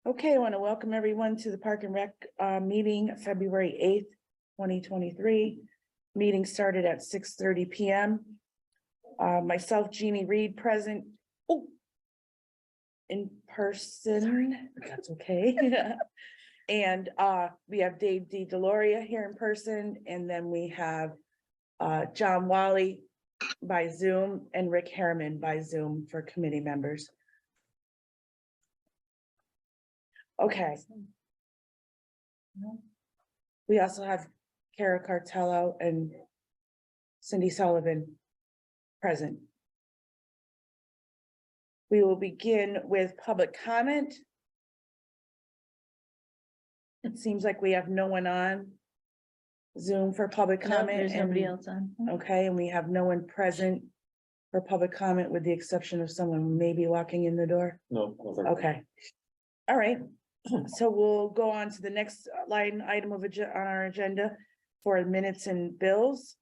Okay, I want to welcome everyone to the Park and Rec meeting, February 8th, 2023. Meeting started at 6:30 p.m. Myself, Jeannie Reed, present in person, if that's okay. And we have Dave DeLoria here in person, and then we have John Wally by Zoom and Rick Harriman by Zoom for committee members. Okay. We also have Kara Cartello and Cindy Sullivan present. We will begin with public comment. It seems like we have no one on Zoom for public No, comment. there's nobody else on. Okay, and we have no one present for public comment with the exception of someone maybe walking in the door. No. Okay. All right. So we'll go on to the next line item of on our agenda for minutes and bills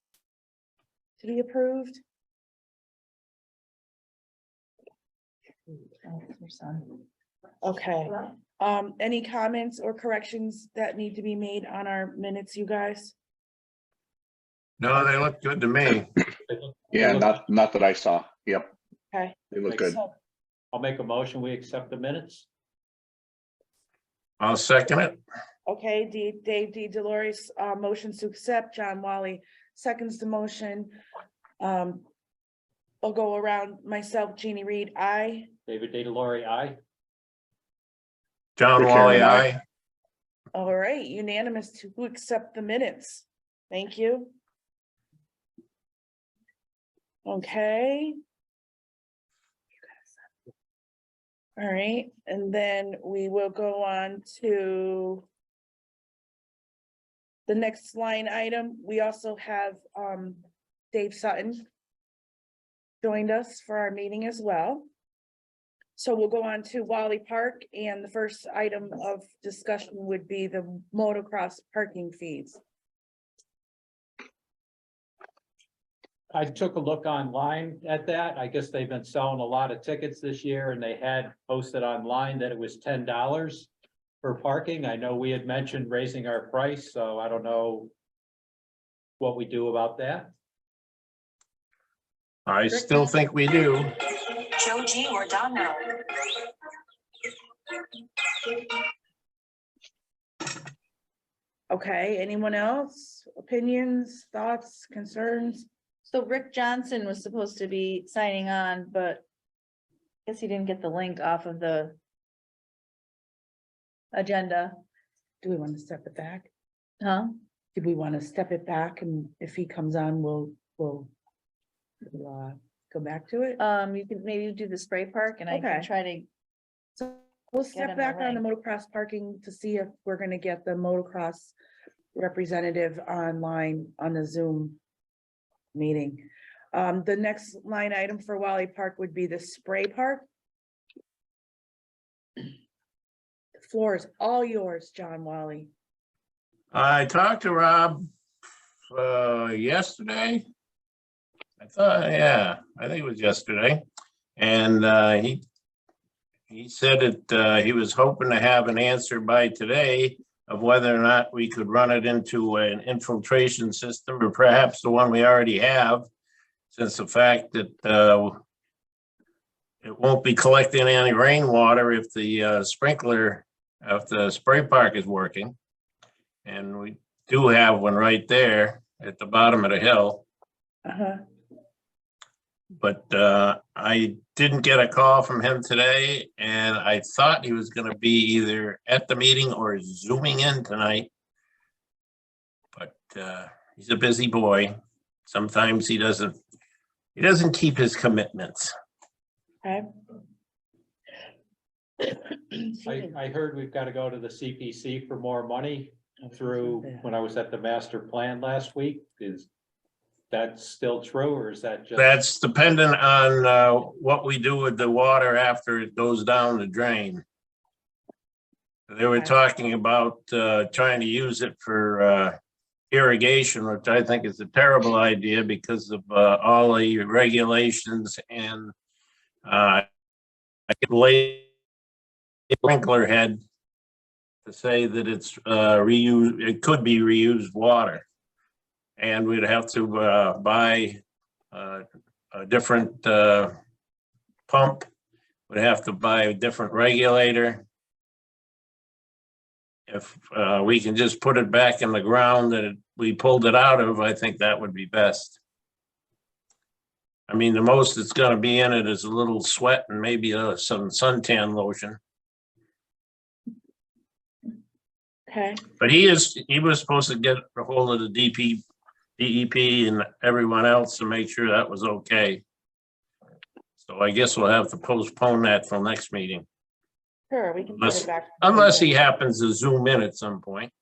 to be approved. Okay. Any comments or corrections that need to be made on our minutes, you guys? No, they look good to me. Yeah, not that I saw. Yep, Okay. they look good. So, I'll make a motion, we accept the minutes. I'll second it. okay, Dave DeLore's motions to accept, John Wally seconds the motion. I'll go around myself, Jeannie Reed, aye. David DeLory, aye. John Rick Wally, Harriman, aye. All right, unanimous to accept the minutes. Thank you. Okay. All right, and then we will go on to the next line item. We also have Dave Sutton joined us for our meeting as well. So we'll go on to Wally Park, and the first item of discussion would be the motocross parking fees. I took a look online at that. I guess they've been selling a lot of tickets this year and they had posted online that it was $10 for parking. I know we had mentioned raising our price, so I don't know what we do about that. I still think we do. Joe G. Giordano. Okay, anyone else? Opinions, thoughts, concerns? So Rick Johnson was supposed to be signing on, but I guess he didn't get the link off of the agenda, Do we want to step it back? huh? Did we want to step it back, and if he comes on, we'll go back to it? You could maybe do the spray park and I can Okay. try to, So we'll Get step him back the on the motocross parking to see if we're gonna get the motocross representative online on the Zoom meeting. The next line item for Wally Park would be the spray park. The floor is all yours, John Wally. I talked to Rob yesterday. I thought, yeah, I think it was yesterday. And he said that he was hoping to have an answer by today of whether or not we could run it into an infiltration system or perhaps the one we already have, since the fact that it won't be collecting any rainwater if the sprinkler, if the spray park is working. And we do have one right there at the bottom of the hill. Uh-huh. But I didn't get a call from him today, and I thought he was going to be either at the meeting or Zooming in tonight. But he's a busy boy. Sometimes he doesn't keep his commitments. Okay. I heard we've got to go to the CPC for more money through, when I was at the master plan last week. Is that still true, or is that just? That's dependent on what we do with the water after it goes down the drain. They were Okay. talking about trying to use it for irrigation, which I think is a terrible idea because of all the regulations and sprinkler head to say that it's reused, it could be reused water. And we'd have to buy a different pump. We'd have to buy a different regulator. If we can just put it back in the ground that we pulled it out of, I think that would be best. I mean, the most that's gonna be in it is a little sweat and maybe some suntan lotion. Okay, But he was supposed to get a hold of the DEP and everyone else to make sure that was okay. So I guess we'll have to postpone that till next meeting, sure, we can put it back. unless he happens to zoom in at some point.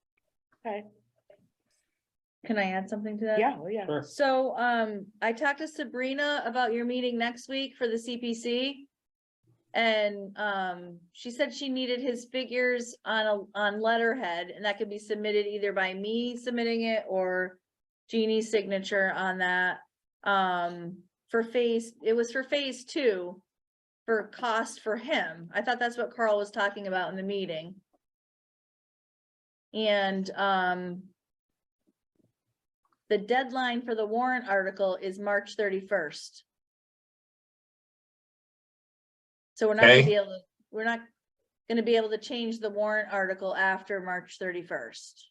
Okay, Can I add something to that? yeah, oh, yeah. Sure. So, I talked to Sabrina about your meeting next week for the CPC. And, she said she needed his figures on letterhead, and that could be submitted either by me submitting it or Jeannie's signature on that. It was for phase 2 for cost for him. I thought that's what Carl was talking about in the meeting. And, the deadline for the warrant article is March 31st. So we're not gonna Okay. be able to, we're not gonna be able to change the warrant article after March 31st.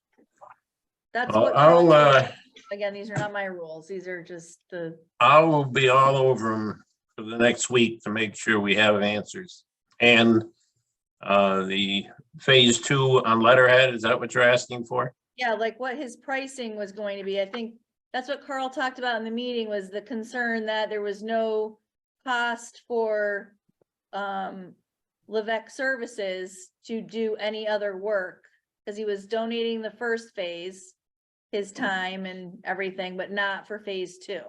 That's Well, what, Carl I'll, told me. Again, these are not my rules. These are just the, I will be all over him for the next week to make sure we have answers. And the phase 2 on letterhead, is that what you're asking for? yeah, like what his pricing was going to be. I think that's what Carl talked about in the meeting, was the concern that there was no cost for Levesque Services to do any other work, because he was donating the first phase, his time and everything, but not for phase 2.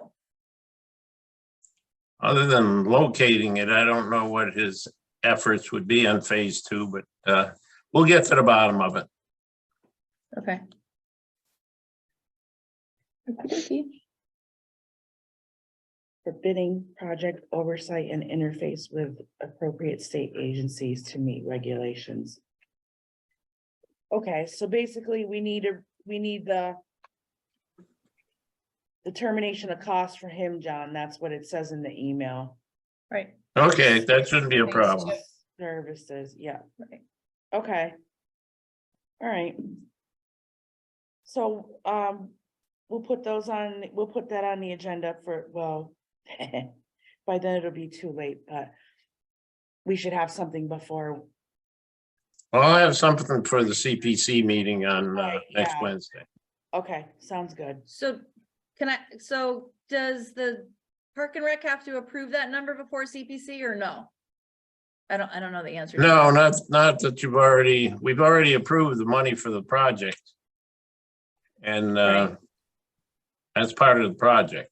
Other than locating it, I don't know what his efforts would be on phase 2, but we'll get to the bottom of it. Okay. For bidding, project oversight and interface with appropriate state agencies to meet regulations. Okay, so basically we need the determination of cost for him, John. That's what it says in the email. Right. Okay, that shouldn't be a problem. Services, yeah. Right. Okay. All right. So, we'll put that on the agenda for, well, by then it'll be too late, but we should have something before. Well, I'll have something for the CPC meeting on Right, next yeah. Wednesday. Okay, sounds good. So so does the Park and Rec have to approve that number before CPC or no? I don't know the answer. to No, that. not that we've already approved the money for the project. And Right. that's part of the project.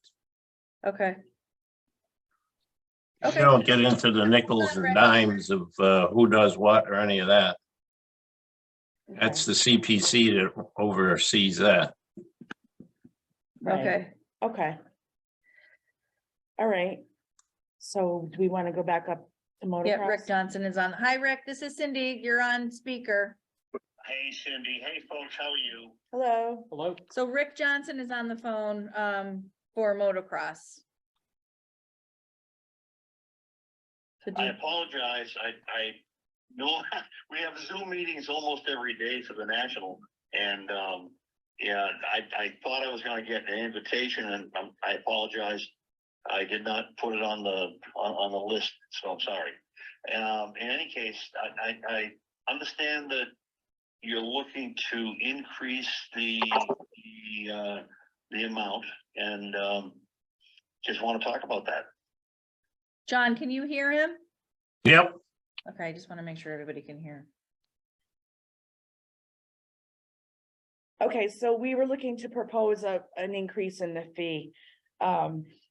Okay. We Okay. don't get into the nickels and dimes of who does what or any of that. That's the CPC that oversees that. Right. Okay. Okay. All right. So do we want to go back up to motocross? Yeah, Rick Johnson is on. Hi, Rick. This is Cindy. You're on speaker. Hey Cindy, hey folks, how are you? Hello. Hello? So Rick Johnson is on the phone for motocross. So do I you- apologize, I know we have Zoom meetings almost every day for the national. And yeah, I thought I was gonna get an invitation and I apologize. I did not put it on the list, so I'm sorry. In any case, I understand that you're looking to increase the amount and just want to talk about that. John, can you hear him? Yep. Okay, I just want to make sure everybody can hear. Okay, so we were looking to propose an increase in the fee.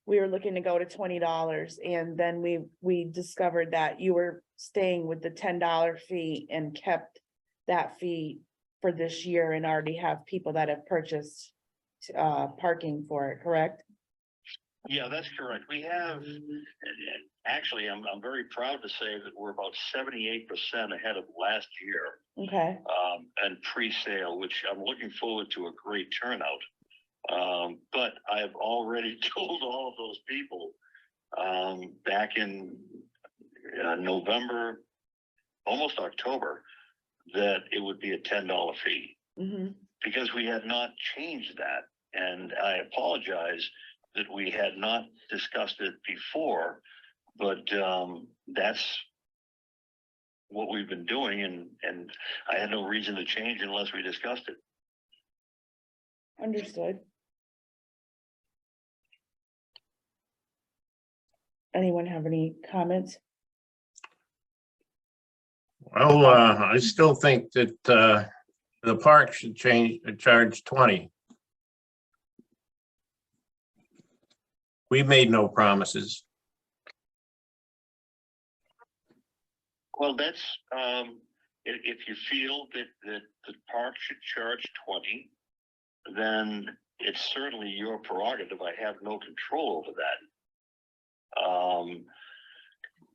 We were looking to go to $20 and then we discovered that you were staying with the $10 fee and kept that fee for this year and already have people that have purchased parking for it, correct? Yeah, that's correct. We have, actually, I'm very proud to say that we're about 78% ahead of last year, Okay, and pre-sale, which I'm looking forward to a great turnout. But I've already told all of those people, back in November, almost October, that it would be a $10 fee, hmm because we had not changed that. And I apologize that we had not discussed it before, but that's what we've been doing, and I had no reason to change unless we discussed it. understood. Anyone have any comments? Well, I still think that the park should charge 20. We made no promises. Well, that's, if you feel that the park should charge 20, then it's certainly your prerogative. I have no control over that.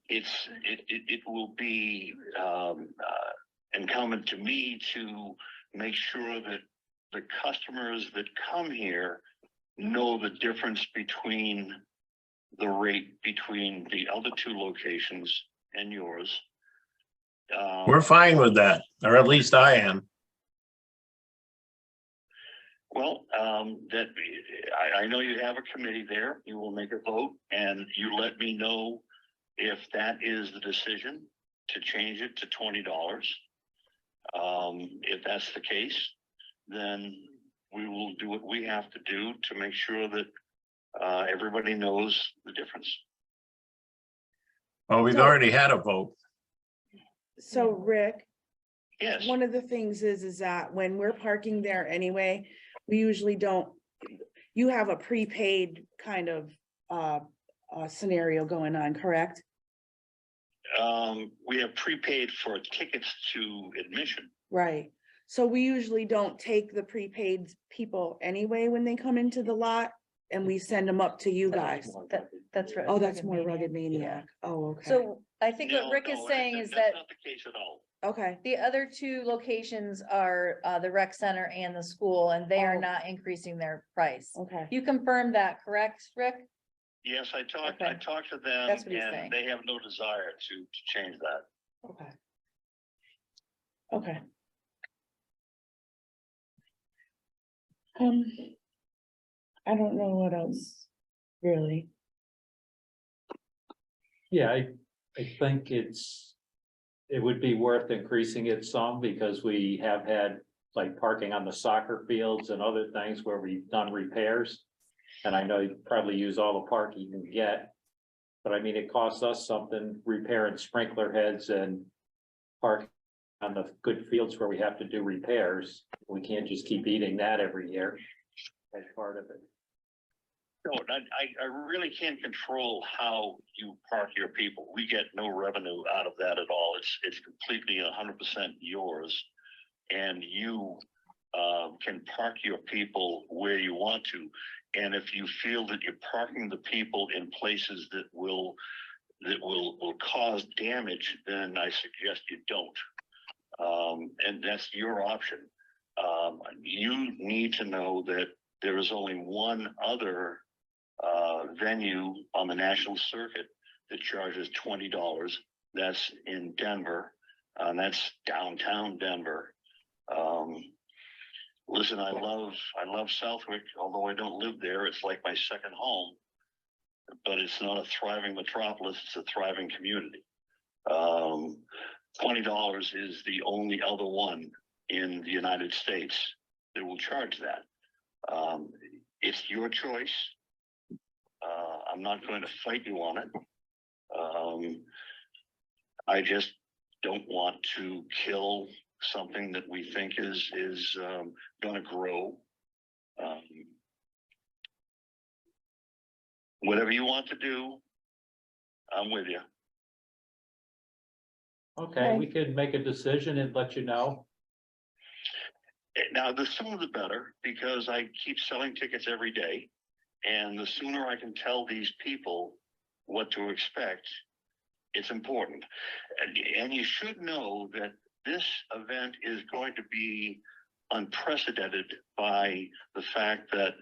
It will be incumbent to me to make sure that the customers that come here know the difference between the rate between the other two locations and yours. We're fine with that, or at least I am. Well, I know you have a committee there. You will make a vote, and you let me know if that is the decision to change it to $20. If that's the case, then we will do what we have to do to make sure that everybody knows the difference. Well, we've So- already had a vote. So Rick, Yes. one of the things is that when we're parking there anyway, we usually don't, you have a prepaid kind of scenario going on, correct? We have prepaid for tickets to admission. Right. So we usually don't take the prepaid people anyway when they come into the lot and we send them up to you guys. That's right. Oh, that's more Rugged Maniac. Oh, okay. So I think what No, Rick is no, saying is that's that not the case at all. Okay, the other two locations are the rec center and the school, and they are Oh. not increasing their price. okay. You confirmed that, correct, Rick? Yes, I talked Okay. to them, That's what he's saying. and they have no desire to change that. Okay. Okay. I don't know what else, really. Yeah, I think it would be worth increasing it some because we have had like parking on the soccer fields and other things where we've done repairs. And I know you probably use all the park you can get. But I mean, it costs us something repairing sprinkler heads and park on the good fields where we have to do repairs. We can't just keep eating that every year as part of it. No, I really can't control how you park your people. We get no revenue out of that at all. It's completely 100% yours. And you can park your people where you want to. And if you feel that you're parking the people in places that will cause damage, then I suggest you don't. And that's your option. You need to know that there is only one other venue on the national circuit that charges $20. That's in Denver. That's downtown Denver. Listen, I love Southwick, although I don't live there. It's like my second home, but it's not a thriving metropolis. It's a thriving community. $20 is the only other one in the United States that will charge that. It's your choice. I'm not going to fight you on it. I just don't want to kill something that we think is going to grow. Whatever you want to do, I'm with you. Okay, we could make a decision and let you know. Now, the sooner the better, because I keep selling tickets every day. And the sooner I can tell these people what to expect, it's important. And you should know that this event is going to be unprecedented by the fact that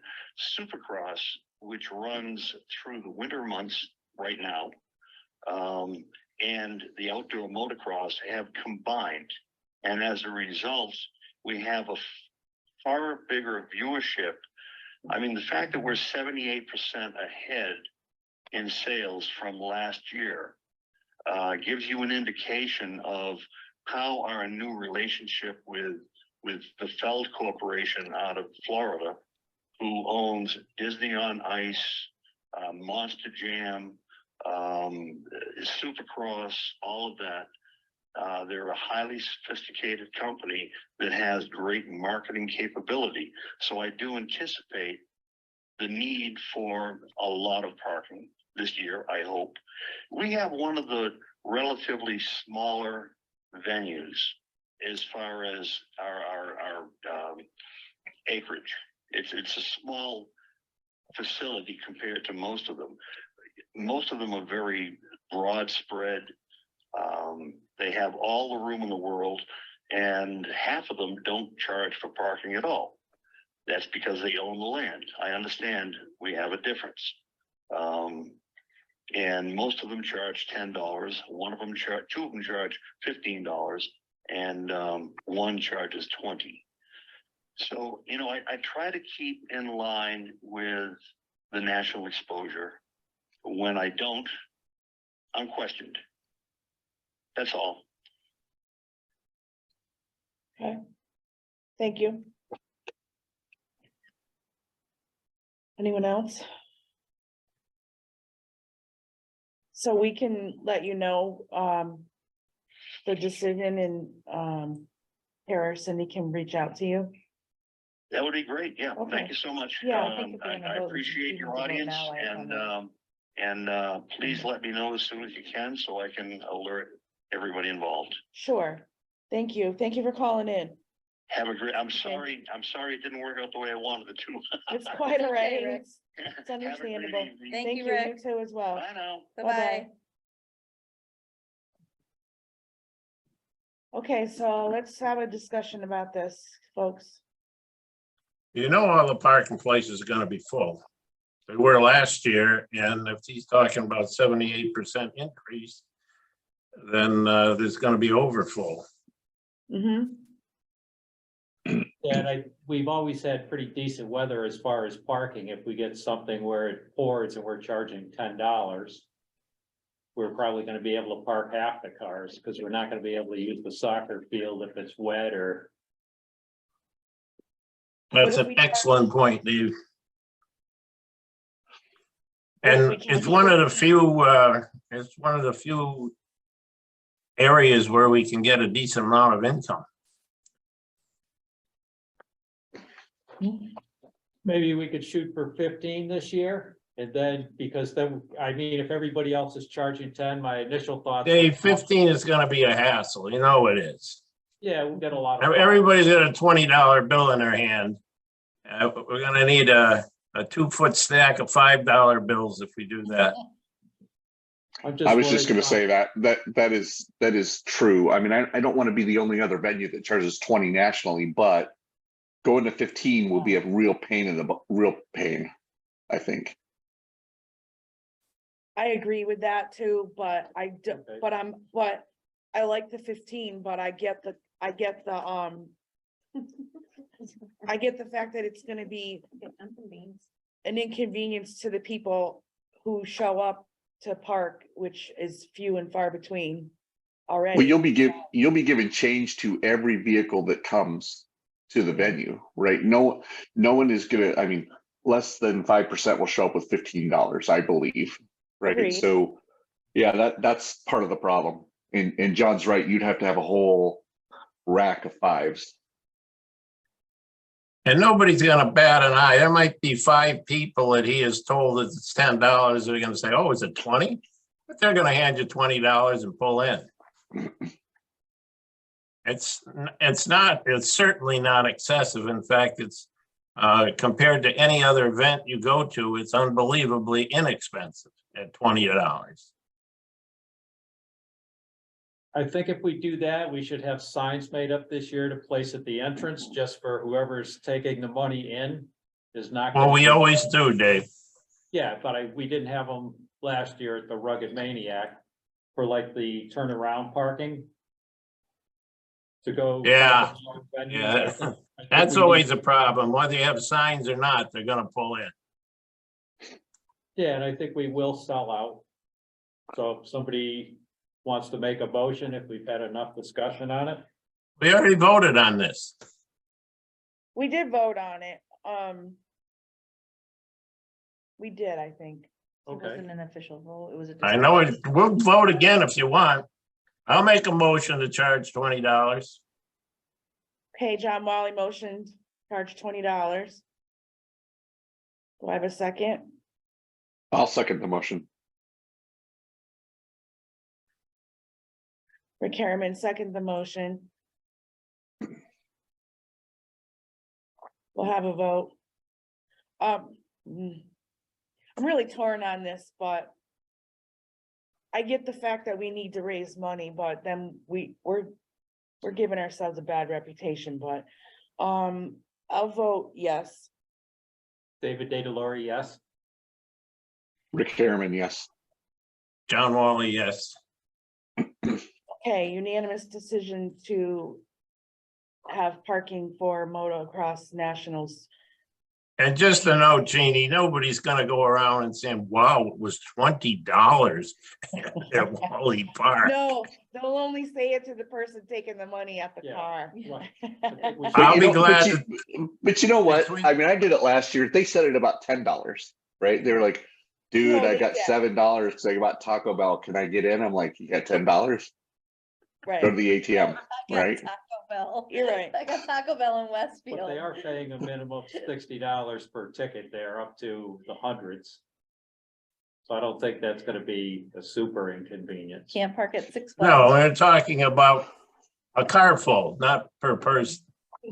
Supercross, which runs through the winter months right now, and the outdoor motocross have combined. And as a result, we have a far bigger viewership. I mean, the fact that we're 78% ahead in sales from last year gives you an indication of how our new relationship with the Feld Corporation out of Florida, who owns Disney on Ice, Monster Jam, Supercross, all of that. They're a highly sophisticated company that has great marketing capability. So I do anticipate the need for a lot of parking this year, I hope. We have one of the relatively smaller venues as far as our acreage. It's a small facility compared to most of them. Most of them are very broad spread. They have all the room in the world, and half of them don't charge for parking at all. That's because they own the land. I understand we have a difference. And most of them charge $10. Two of them charge $15, and one charges $20. So, you know, I try to keep in line with the national exposure. When I don't, I'm questioned. That's all. Okay, thank you. Anyone else? So we can let you know, the decision, and Paris, and he can reach out to you. That would be great. Yeah, Okay. thank you so much. Yeah, I think if we're I gonna vote, appreciate we your need to vote audience, now, I and please let me know as soon as you can so I can alert everybody involved. Sure. Thank you. Thank you for calling in. Have a great, I'm sorry it didn't work out the way I wanted it to. It's quite all right. Okay, Rick. It's Have a great understandable. evening. Thank Thank you, you, you Rick. too as well. Bye now. Bye-bye. Okay, so let's have a discussion about this, folks. You know, all the parking places are gonna be full. They were last year, and if he's talking about 78% increase, then there's gonna be overfull. Mm-hmm. And we've always had pretty decent weather as far as parking. If we get something where it pours and we're charging $10, we're probably gonna be able to park half the cars, because we're not gonna be able to use the soccer field if it's wet or. That's if an we- excellent point, Dave. What if And we can't it's one of the few areas where we can get a decent amount of income. Maybe we could shoot for 15 this year, and then, because then, I mean, if everybody else is charging 10, my initial thought. Dave, 15 is gonna be a hassle, you know it is. Yeah, we'll get a lot of. Everybody's got a $20 bill in their hand. We're gonna need a 2-foot stack of $5 bills if we do that. I was just gonna say that is true. I mean, I don't want to be the only other venue that charges 20 nationally, but going to 15 will be a real pain, I think. I agree with that too, but I do, Okay. but I like the 15, but I get the I get the fact that it's gonna be an inconvenience to the people who show up to park, which is few and far between already. Well, you'll be giving change to every vehicle that comes to the venue, right? No one is gonna, I mean, less than 5% will show up with $15, I believe. Right. Agreed. So yeah, that's part of the problem. And John's right, you'd have to have a whole rack of fives. And nobody's gonna bat an eye. There might be 5 people that he has told that it's $10. They're gonna say, oh, is it 20? But they're gonna hand you $20 and pull in. It's certainly not excessive. In fact, it's compared to any other event you go to, it's unbelievably inexpensive at $20. I think if we do that, we should have signs made up this year to place at the entrance, just for whoever's taking the money in is not. Well, gonna we be- always do, Dave. Yeah, but we didn't have them last year at the Rugged Maniac for like the turnaround parking. To go. Yeah, venues. yeah. I think That's we always need- a problem. Whether you have signs or not, they're gonna pull in. Yeah, and I think we will sell out. So if somebody wants to make a motion, if we've had enough discussion on it, We already voted on this. We did vote on it. We did, I think. It okay. wasn't an official vote, it was a. I know it, we'll vote again if you want. I'll make a motion to charge $20. Okay, John Wally motioned, charge $20. Do I have a second? I'll second the motion. Rick Harriman, second the motion. We'll have a vote. I'm really torn on this, but I get the fact that we need to raise money, but then we're giving ourselves a bad reputation, but, I'll vote yes. David DeLore, yes. Rick Harriman, yes. John Wally, yes. Okay, unanimous decision to have parking for motocross nationals. And just a note, Jeannie, nobody's gonna go around and saying, wow, it was $20 at Wally Park. No, they'll only say it to the person taking the money at the Yeah, car. right. I think we should- But I'll you be know- glad. But you know what? Between- I mean, I did it last year. They said it about $10, right? They were like, dude, No, I got yeah. $7 because I got Taco Bell. Can I get in? I'm like, you got $10? Go to Right, the ATM, I got right? Taco Bell. you're right. I got Taco Bell in But Westfield. they are paying a minimum of $60 per ticket there, up to the hundreds. So I don't think that's gonna be a super inconvenience. Can't park at Six No, Flags. we're talking about a car full, not per person.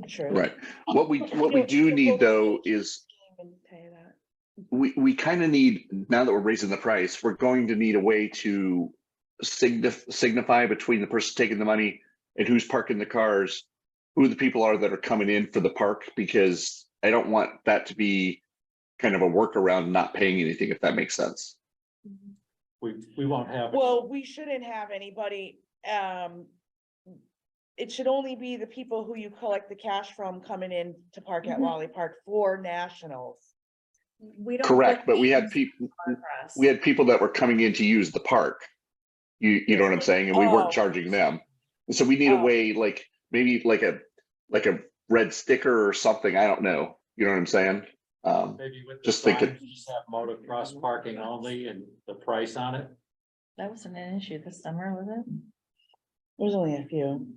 True. Right. What we do need though is we kind of need, now that we're raising the price, we're going to need a way to signify between the person taking the money and who's parking the cars, who the people are that are coming in for the park, because I don't want that to be kind of a workaround, not paying anything, if that makes sense. We won't have. Well, we shouldn't have anybody, it should only be the people who you collect the cash from coming in to park at Mhm. Wally Park for nationals. We don't. Correct, but we had book people, progress. we had people that were coming in to use the park. You know what I'm saying? And we Oh. weren't charging them. And so we need a Oh. way, like, maybe like a red sticker or something. I don't know. You know what I'm saying? Maybe with the Just thinking- signs, just have motocross parking only and the price on it. That wasn't an issue this summer, was it? There's only a few.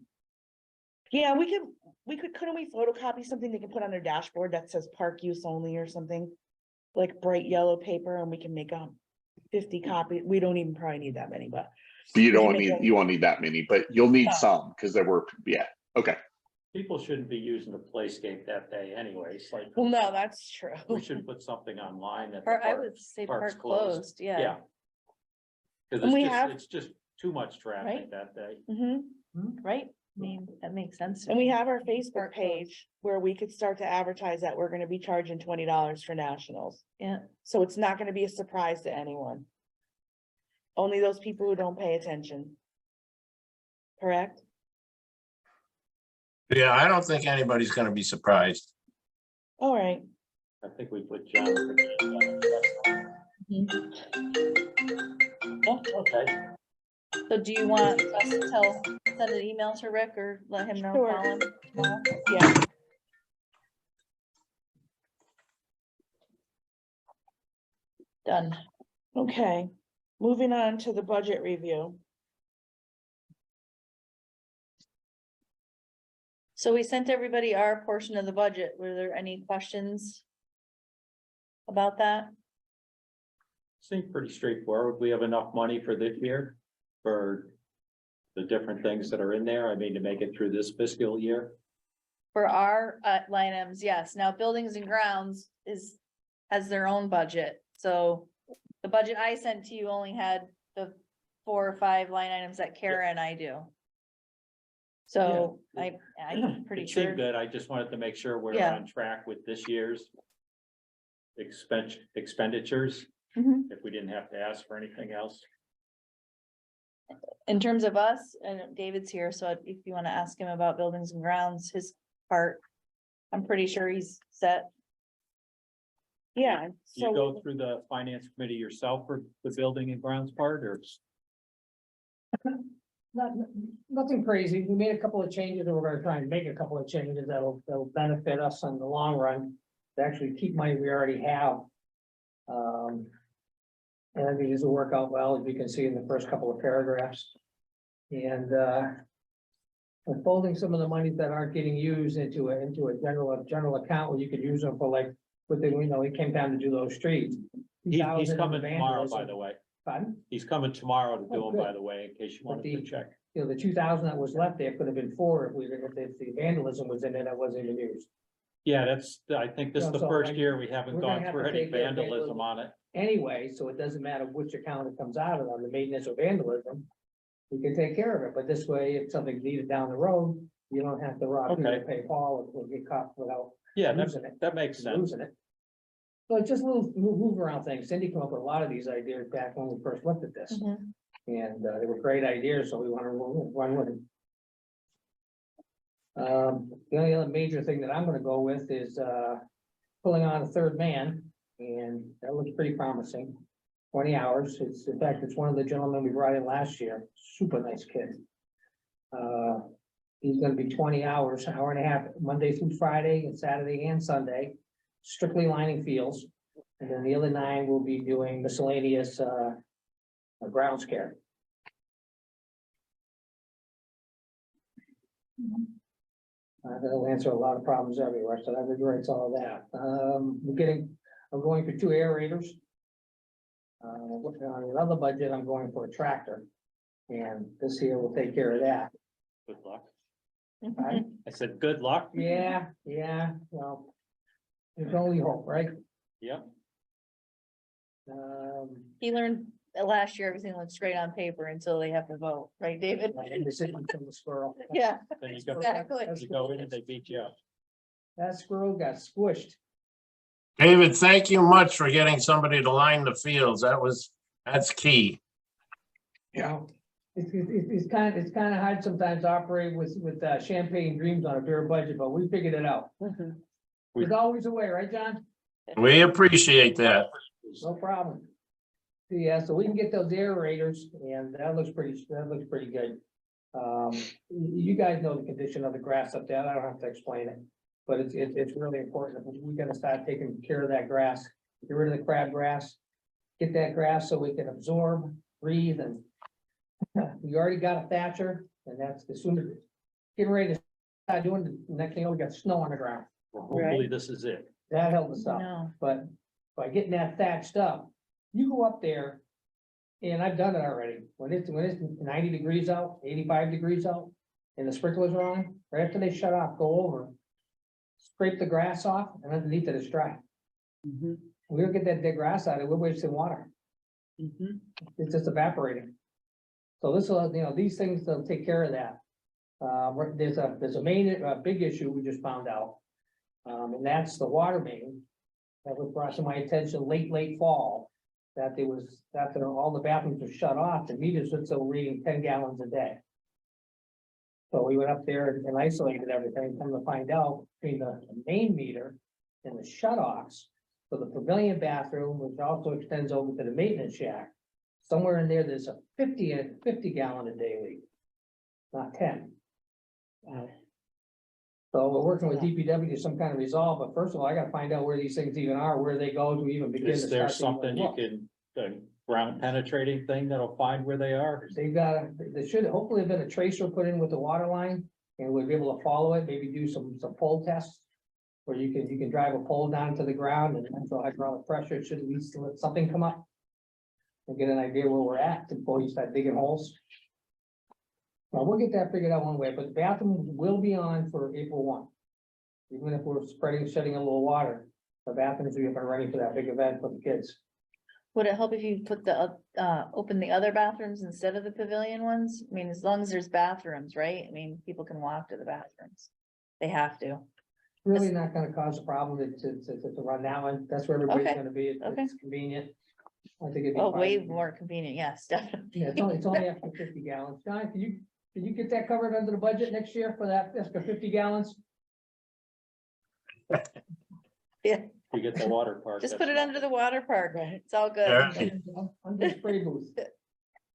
Yeah, couldn't we photocopy something they can put on their dashboard that says park use only or something? Like bright yellow paper, and we can make 50 copies. We don't even probably need that many, but. But you We can don't make need, a- you won't need that many, but you'll need No. some, because there were, yeah, okay. People shouldn't be using the playscape that day anyways, like. Well, no, that's true. We should put something online that. the Or I park- would say park's park closed, yeah. Yeah. Cause And we it's have- just, it's just too much traffic Right. that day. Mhm. Right, I mean, that makes sense. to And we me. have our Facebook Park closed. page where we could start to advertise that we're gonna be charging $20 for nationals. Yeah, So it's not gonna be a surprise to anyone. Only those people who don't pay attention. Correct? Yeah, I don't think anybody's gonna be surprised. All right. I think we put John. Oh, okay. so do you want us to send an email to Rick or let him know? Sure. call him tomorrow? Yeah. Done. Okay, moving on to the budget review. So we sent everybody our portion of the budget. Were there any questions about that? Seems pretty straightforward. We have enough money for this year for the different things that are in there. I mean, to make it through this fiscal year. For our line items, yes. Now buildings and grounds has their own budget. So the budget I sent to you only had the 4 or 5 line items that Kara and I do. So I'm pretty It seemed sure. good. I just wanted to make sure we're Yeah. on track with this year's expenditures, Mhm. if we didn't have to ask for anything else. In terms of us, and David's here, so if you wanna ask him about buildings and grounds, his part, I'm pretty sure he's set. Yeah, You so, go through the finance committee yourself for the building and grounds part, or? Nothing crazy. We made a couple of changes and we're gonna try and make a couple of changes that'll benefit us in the long run. To actually keep money we already have. And I think this will work out well, as you can see in the first couple of paragraphs. And we're folding some of the monies that aren't getting used into a general account where you could use them for like, what they, it came down to do those streets. He's 2,000 coming tomorrow, by vandalism. the way. Pardon? He's coming tomorrow to do Oh, them, by good. the way, in case you But wanted to the- check. The 2,000 that was left there could have been 4 if the vandalism was in it, that wasn't even used. Yeah, I think this is Yeah, the so, first like, year we haven't we're gonna gone have through to any take care of vandalism on it. Anyway, so it doesn't matter which account it comes out of, on the maintenance or vandalism. We can take care of it, but this way, if something's needed down the road, you don't have to rob Peter to pay Paul or get caught without Yeah, losing it. that makes sense. Losing it. So it's just little move around things. Cindy came up with a lot of these ideas back when we first looked at this. Mhm. And they were great ideas, so we want to run with them. The only other major thing that I'm gonna go with is pulling on a third man, and that looks pretty promising. 20 hours. In fact, it's one of the gentlemen we brought in last year. Super nice kid. He's gonna be 20 hours, an hour and a half, Monday through Friday and Saturday and Sunday, strictly lining fields. And then the other 9 will be doing miscellaneous grounds care. That'll answer a lot of problems everywhere, so that regrets all of that. I'm going for 2 aerators. Looking on another budget, I'm going for a tractor. And this here will take care of that. Good luck. Right? I said, good luck. Yeah, well. There's only hope, right? Yep. He learned last year, everything looks great on paper until they have to vote, right, David? And decision from the squirrel. Yeah, Then you go, exactly. you go in and they beat you up. That squirrel got squished. David, thank you much for getting somebody to line the fields. That's key. Yeah. It's kind of hard sometimes to operate with champagne dreams on a bare budget, but we figured it out. There's always a way, right, John? We appreciate that. No problem. Yeah, so we can get those aerators and that looks pretty good. You guys know the condition of the grass up there. I don't have to explain it. But it's really important. We gotta start taking care of that grass, get rid of the crabgrass. Get that grass so we can absorb, breathe, and we already got a thatcher, and that's the sooner. Getting ready to start doing the next thing, we got snow on the ground. Well, hopefully this is it. That held us up. No. But by getting that thatched up, you go up there. And I've done it already. When it's 90 degrees out, 85 degrees out, and the sprinklers are on, right after they shut off, go over. Scrape the grass off, and underneath it is dry. We don't get that dead grass out of it, we're wasting water. It's just evaporating. So this will, these things will take care of that. There's a big issue we just found out. And that's the water main. That was brought to my attention late fall. That there was, after all the bathrooms were shut off, the meters were still reading 10 gallons a day. So we went up there and isolated everything, come to find out between the main meter and the shut-offs. For the pavilion bathroom, which also extends over to the maintenance shack. Somewhere in there, there's a 50 gallon a day leak. Not 10. So we're working with DPW to some kind of resolve, but first of all, I gotta find out where these things even are, where they go to even begin to Is there start to something even you look. can, the ground penetrating thing that'll find where they are? There should hopefully have been a tracer put in with the water line, and we'll be able to follow it, maybe do some pole tests. Where you can drive a pole down to the ground and so hydraulic pressure, it should at least let something come up. And get an idea where we're at before you start digging holes. Well, we'll get that figured out one way, but the bathroom will be on for April 1. Even if we're shedding a little water, the bathrooms will be up and ready for that big event for the kids. Would it help if you put open the other bathrooms instead of the pavilion ones? I mean, as long as there's bathrooms, right? I mean, people can walk to the bathrooms. They have to. Really not gonna cause a problem to run that one. That's where everybody's Okay, gonna be. It's okay. convenient. I think it'd be Oh, way fine. more convenient, yes, definitely. Yeah, it's only extra 50 gallons. John, can you get that covered under the budget next year for that extra 50 gallons? You get the water park. Just that's put it not- under the water park. It's all Yeah. good. Under the spray booth.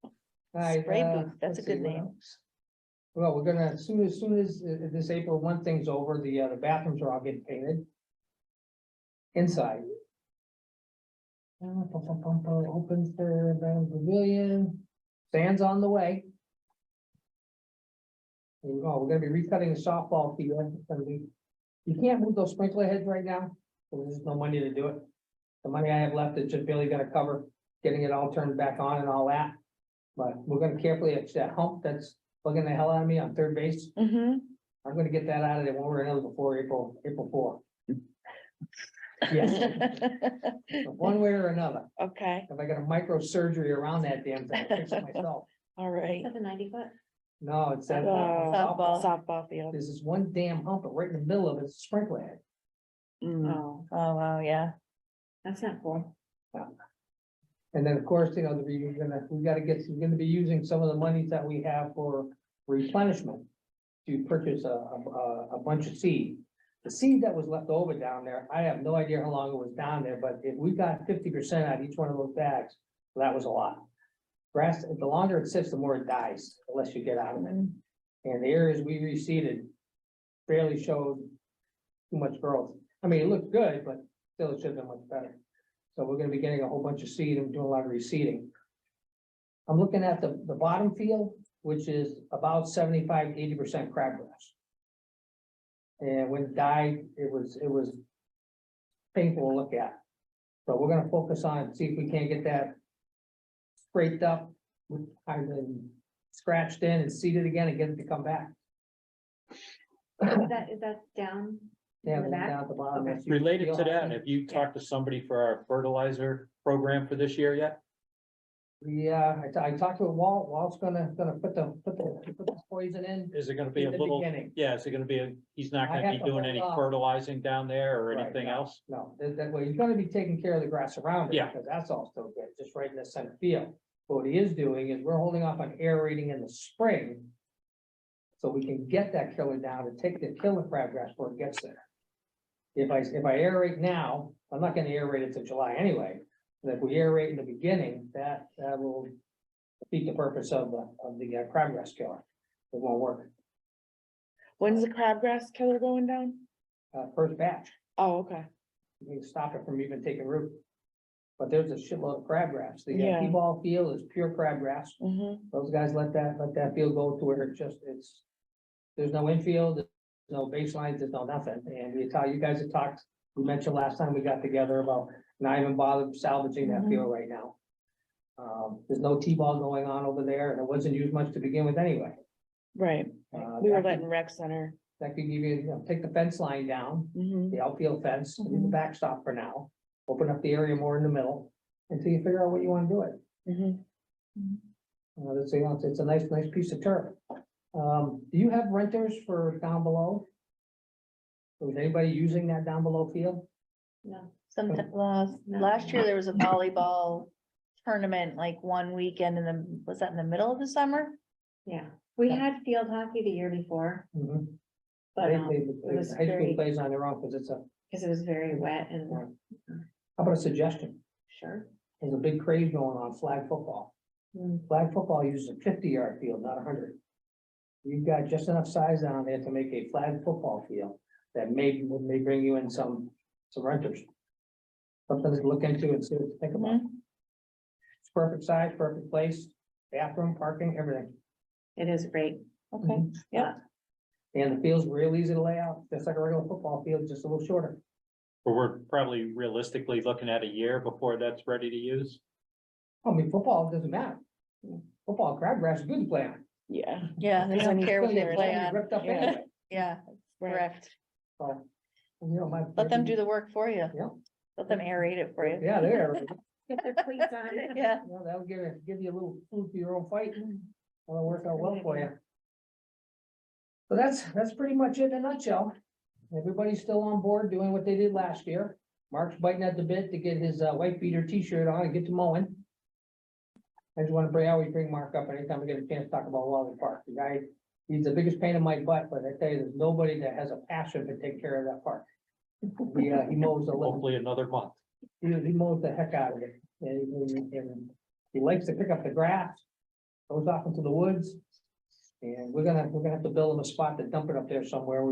All right, Spray booth, that's a let's see, good what name. else? Well, we're gonna, as soon as this April 1 thing's over, the bathrooms are all getting painted. Inside. Opens the pavilion, sand's on the way. We're gonna be recutting the softball field. It's gonna be, you can't move those sprinkler heads right now, so there's no money to do it. The money I have left is just barely gonna cover getting it all turned back on and all that. But we're gonna carefully, it's that hump that's bugging the hell out of me on third base. Mm-hmm. I'm gonna get that out of there one way or another before April 4. Yes, one way or another. Okay, If I got a microsurgery around that damn thing, I'll fix it myself. all right. That's a 90 foot. No, it's that. Softball. Softball field. There's this one damn hump, but right in the middle of it's a sprinkler head. Mm. Oh, Oh, wow, yeah. that's not cool. And then, of course, we're gonna be using some of the monies that we have for replenishment to purchase a bunch of seed. The seed that was left over down there, I have no idea how long it was down there, but if we got 50% out of each one of those bags, that was a lot. Grass, the longer it sits, the more it dies, unless you get out of it. And the areas we reseeded barely showed too much growth. I mean, it looked good, but still it should have been much better. So we're gonna be getting a whole bunch of seed and doing a lot of reseeding. I'm looking at the bottom field, which is about 75–80% crabgrass. And when it died, it was painful to look at. So we're gonna focus on, see if we can't get that scraped up, and then scratched in and seeded again and get it to come back. Is that down? Yeah, In the then back? down at the bottom. Okay. that's Related usually to that, all- have you talked to somebody for our fertilizer program for this year yet? Yeah, I talked to Walt. Walt's gonna put the poison in. Is it gonna be a In the little, beginning. yeah, is it gonna be, he's not I gonna have be to doing hold any off. fertilizing down there or Right, anything no. else? No, that way, he's gonna be taking care of the grass around it. Yeah. Because that's all still good, just right in the center field. But what he is doing is we're holding off on aerating in the spring. So we can get that killer down and kill the crabgrass before it gets there. If I aerate now, I'm not gonna aerate it till July anyway. And if we aerate in the beginning, that will defeat the purpose of the crabgrass killer. It won't work. When's the crabgrass killer going down? First batch. Oh, okay. You can stop it from even taking root. But there's a shitload of crabgrass. The Yeah. T-ball field is pure crabgrass. Mm-hmm. Those guys let that field go to where there's no infield, there's no baselines, there's no nothing. And you guys have talked, we mentioned last time we got together about not even bothered salvaging that Mhm. field right now. There's no T-ball going on over there and it wasn't used much to begin with anyway. Right. Uh, We were that could- letting rec center. That could give you, take the fence line down, Mm-hmm. the outfield fence, leave the Mhm. backstop for now. Open up the area more in the middle until you figure out what you want to do it. Mm-hmm. It's a nice piece of turf. Do you have renters for down below? Was anybody using that down below field? No. Last year there was a volleyball tournament, like one weekend was that in the middle of the summer? Yeah, we had field hockey the year before, but it was High school very, plays on their own because because it was very wet and how about a suggestion? sure. There's a big craze going on flag football. Flag football uses a 50-yard field, not 100. You've got just enough size down there to make a flag football field that may bring you in some renters. Something to look into and see what to think about. It's perfect size, perfect place, bathroom, parking, everything. It is great. Okay. Yeah. And the field's real easy to lay out, just like a regular football field, just a little shorter. But we're probably realistically looking at a year before that's ready to use. I mean, football doesn't matter. Football, crabgrass is good to play on. Yeah. Yeah, they It's don't gonna- care what it's they gonna play get on. ripped up Yeah. anyway. Yeah, Right. correct. So You know, Let them do the work for you. Yeah. Let them aerate it for you. Yeah, there. Get their cleats on. Yeah. Well, that'll give you a little food for your own fight. That'll work out well for you. So that's pretty much it in a nutshell. Everybody's still on board doing what they did last year. Mark's biting at the bit to get his white beater t-shirt on and get to mowing. I just want to always bring Mark up anytime we get a chance to talk about Wally Park. The guy, he's the biggest pain in my butt, but I tell you, there's nobody that has a passion to take care of that park. He mows the living. Hopefully another month. He mows the heck out of it, and he likes to pick up the grass, goes off into the woods. And we're gonna have to build him a spot to dump it up there somewhere.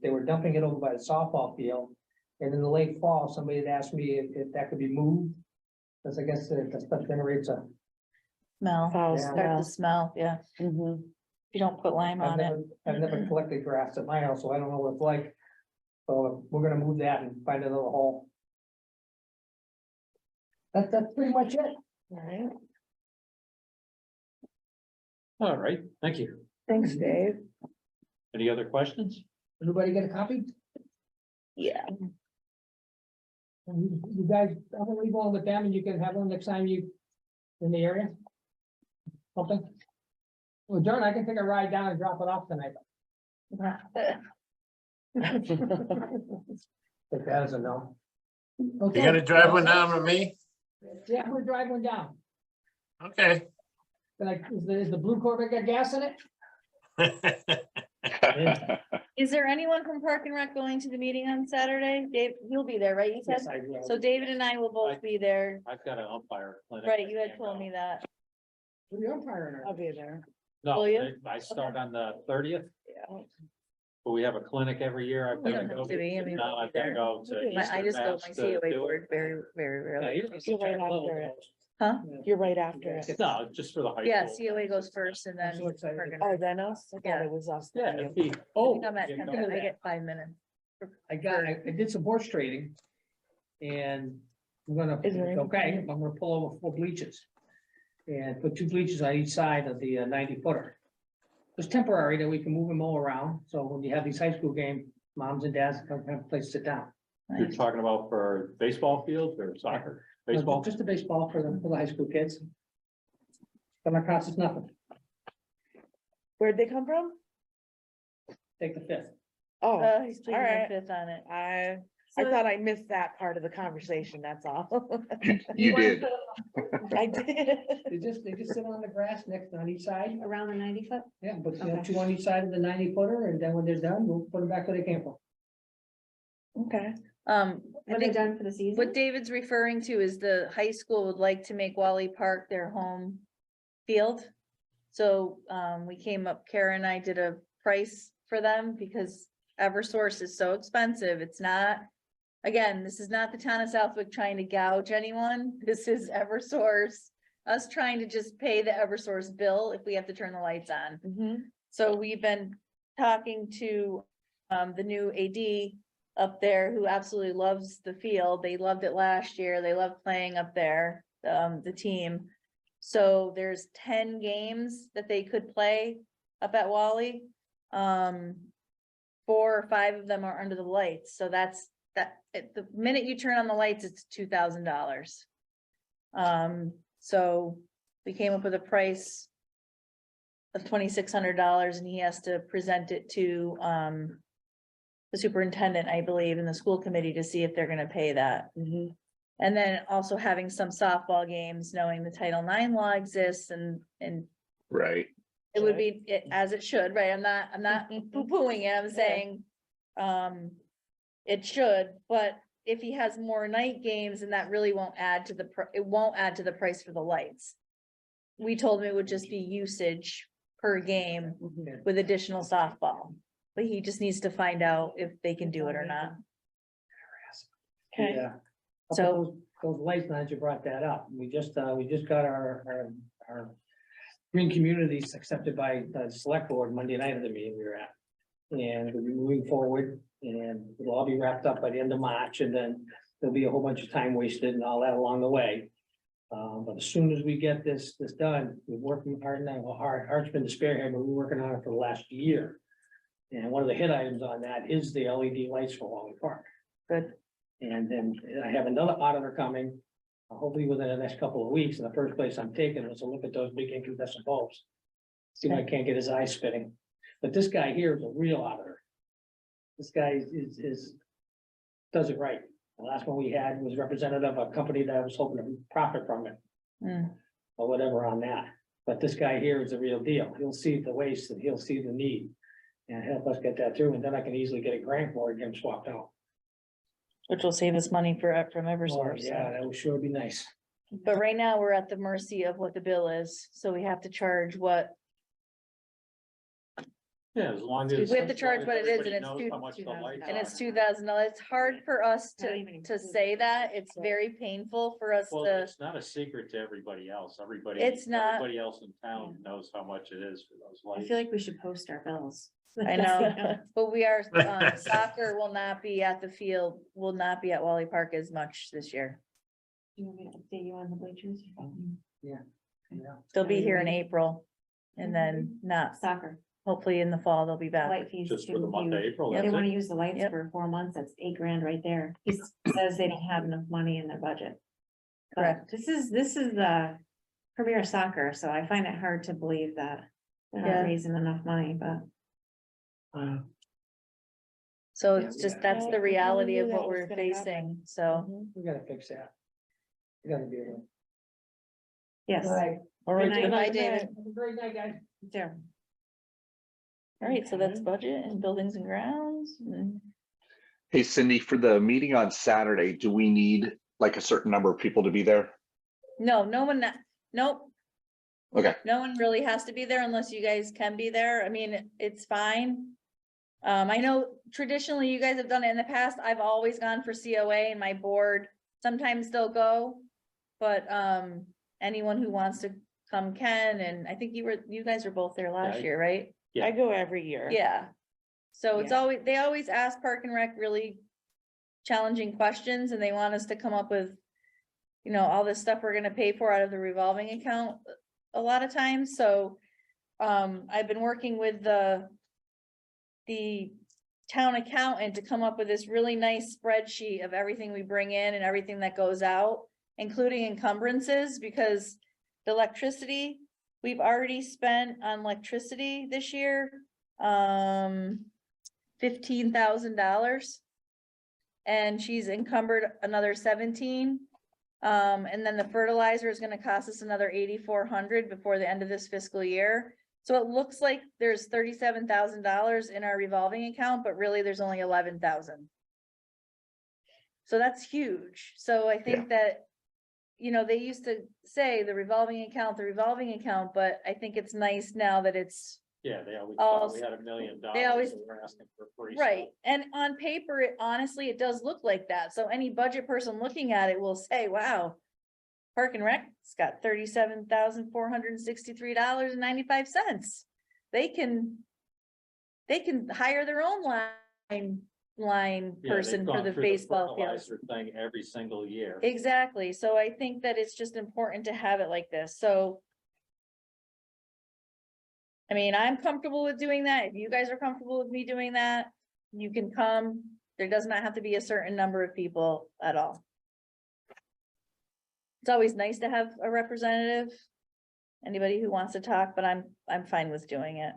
They were dumping it over by the softball field. And in the late fall, somebody had asked me if that could be moved. Cause I guess the stuff generates a. Smell, Foul Yeah. start to smell, yeah. Mhm. If you don't put lime on it. I've never collected grass at my house, so I don't know what it's like. So we're gonna move that and find another hole. That's pretty much it. All right, All right, thank you. thanks, Dave. Any other questions? Everybody get a copy? Yeah. You guys, I'm gonna leave on with them and you can have them next time you in the area. Something. Well, John, I can take a ride down and drop it off tonight. If that is a no. You Okay. gonna drive one down with me? Yeah, I'm gonna drive one down. Okay. Like, is the blue Corvette got gas in it? Is there anyone from Park and Rec going to the meeting on Saturday? Dave, you'll be there, right? You said, Yes, I will. so David and I will both be there. I've got an umpire clinic. Right, you had told me that. Who the umpire in I'll be there. No, Will you? I start on the 30th, Yeah. but we have a clinic every year. I've You gotta don't go. have to be, I mean, No, I've gotta go to. I just go to my Eastern Mass to COA do it. board very, very rarely. You're right after it. Huh? You're right after it. No, just for the high Yeah, school. COA goes first and then. I'm so excited. Park and Oh, Rec. then us? I Yeah. thought it was us. Yeah, it'd be- I Oh, think I'm at you 10, know. I get 5 minutes. I did some horse trading. And I'm gonna, Is there any- okay, I'm gonna pull over 4 bleachers. And put 2 bleachers on each side of the 90-footer. It's temporary that we can move them all around, so when you have these high school games, moms and dads don't have a place to sit down. You're talking about for baseball fields or soccer? Baseball? Just a baseball for the high school kids. Gonna cost us nothing, Where'd they come from? take the 5th. Oh, He's pleading alright. the fifth on it. I thought I missed that part of the conversation, that's all. You did. I did. They just sit on the grass next on each side, Around the 90 foot? yeah, but you know, Okay. 2 on each side of the 90-footer, and then when they're done, we'll put them back where they came from. Okay. I Are they think done for the season? what David's referring to is the high school would like to make Wally Park their home field. So, we came up, Kara and I did a price for them because Eversource is so expensive. It's not. Again, this is not the town of Southwick trying to gouge anyone. This is Eversource. Us trying to just pay the Eversource bill if we have to turn the lights on. Mhm. So we've been talking to the new AD up there who absolutely loves the field. They loved it last year. They love playing up there, the team. So there's 10 games that they could play up at Wally. 4 or 5 of them are under the lights. So that's the minute you turn on the lights, it's $2,000. So we came up with a price of $2,600 and he has to present it to, the superintendent, I believe, and the school committee to see if they're gonna pay that. Mhm. And then also having some softball games, knowing the Title IX law exists and Right. it would be as it should, right? I'm not poo-pooing it, I'm Yeah. saying, it should, but if he has more night games, then that really won't add to it won't add to the price for the lights. We told him it would just be usage per game Mhm. with additional softball, but he just needs to find out if they can do it or not. Okay. Yeah. So- Those lights, now that you brought that up, we just got our green communities accepted by the select board Monday night of the meeting we were at. And we're moving forward and it'll all be wrapped up by the end of March and then there'll be a whole bunch of time wasted and all that along the way. But as soon as we get this done, we're working hard now, Hart's been the spearhead, but we're working on it for the last year. And one of the hit items on that is the LED lights for Wally Park. Good. And then I have another auditor coming, hopefully within the next couple of weeks, and the first place I'm taking is to look at those big incandescent bulbs. See if I can't get his eyes spitting, but this guy here is a real auditor. This guy does it right. The last one we had was representative of a company that was hoping to profit from it. Mm. Or whatever on that, but this guy here is a real deal. He'll see the waste and he'll see the need. And help us get that through, and then I can easily get a grant for it and get him swapped out. Which will save us money from Oh, Eversource. so. yeah, that would sure be nice. But right now, we're at the mercy of what the bill is, so we have to charge what, Yeah, as long as. we have to charge what it is, and everybody it's knows two, how much the lights and it's are. $2,000. It's hard for us Not to, even to included. say that. It's very painful for us Well, to, it's not a secret to everybody else. It's not. Everybody else in town knows how much it is for those I lights. feel like we should post our bills. I know, but we are, soccer will not be at the field, will not be at Wally Park as much this year. You want me to update you on the bleachers? Yeah. They'll be here in April. And then not, Soccer, hopefully in the fall, they'll be back. light fees. Just for too, the month of huge. April, They that's wanna it. use the lights Yep. for 4 months, that's $8,000 right there. He says they don't have enough money in their budget. But Correct. this is the Premier Soccer, so I find it hard to believe that they're Yeah. not raising enough money, but. So Yeah, it's we just, gotta- that's Yeah, the we reality knew of that what was we're gonna happen. facing, so. We gotta fix that. We gotta do it. Yes, All right. Good night. Good night, David. Have a great night, guys. there. All right, so that's budget and buildings and grounds. and- Hey Cindy, for the meeting on Saturday, do we need like a certain number of people to be there? No, no one, nope. Okay. No one really has to be there unless you guys can be there. I mean, it's fine. I know traditionally you guys have done it in the past. I've always gone for COA and my board. Sometimes they'll go. But, anyone who wants to come can, and I think you guys were both there last Yeah. year, right? Yeah. I go every year. Yeah. So it's Yeah. always, they always ask Park and Rec really challenging questions and they want us to come up with, you know, all this stuff we're gonna pay for out of the revolving account a lot of times, so. I've been working with the town accountant to come up with this really nice spreadsheet of everything we bring in and everything that goes out, including encumbrances, because the electricity, we've already spent on electricity this year, $15,000. And she's encumbered another 17. And then the fertilizer is gonna cost us another 8,400 before the end of this fiscal year. So it looks like there's $37,000 in our revolving account, but really there's only 11,000. So that's huge. So I think that, you know, they used to say the revolving account, but I think it's nice now that it's Yeah, they always All- thought we had $1 million. they always- so we're asking for free. right. And on paper, it honestly, it does look like that. So any budget person looking at it will say, wow. Park and Rec's got $37,463.95. They can hire their own line Yeah, they've person for gone the through baseball field. fertilizer Thing every single year. Exactly. So I think that it's just important to have it like this. So. I mean, I'm comfortable with doing that. If you guys are comfortable with me doing that, you can come. There does not have to be a certain number of people at all. It's always nice to have a representative. Anybody who wants to talk, but I'm fine with doing it.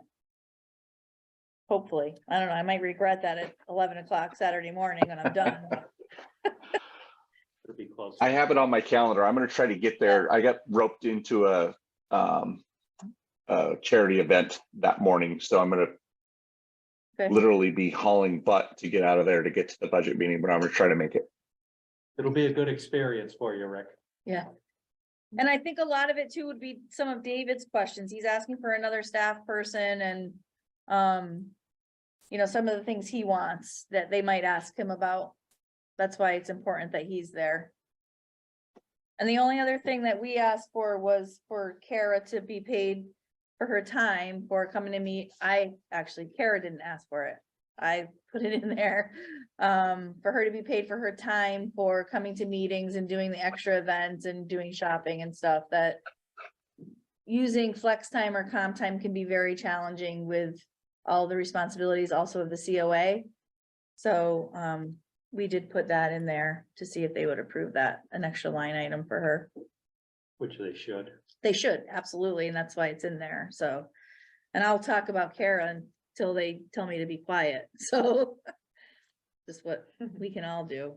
Hopefully. I don't know. I might regret that at 11 o'clock Saturday morning when I'm done. It'll be close. I have it on my calendar. I'm gonna try to get there. I got roped into a charity event that morning, so I'm gonna Okay. literally be hauling butt to get out of there to get to the budget meeting, but I'm gonna try to make it. It'll be a good experience for you, Rick. Yeah. And I think a lot of it too would be some of David's questions. He's asking for another staff person and, you know, some of the things he wants that they might ask him about. That's why it's important that he's there. And the only other thing that we asked for was for Kara to be paid for her time for coming to meet. Kara didn't ask for it. I put it in there, for her to be paid for her time for coming to meetings and doing the extra events and doing shopping and stuff that using flex time or comp time can be very challenging with all the responsibilities also of the COA. So, we did put that in there to see if they would approve that, an extra line item for her. Which they should. They should, absolutely, and that's why it's in there, so. And I'll talk about Kara until they tell me to be quiet, so. Just what we can all do.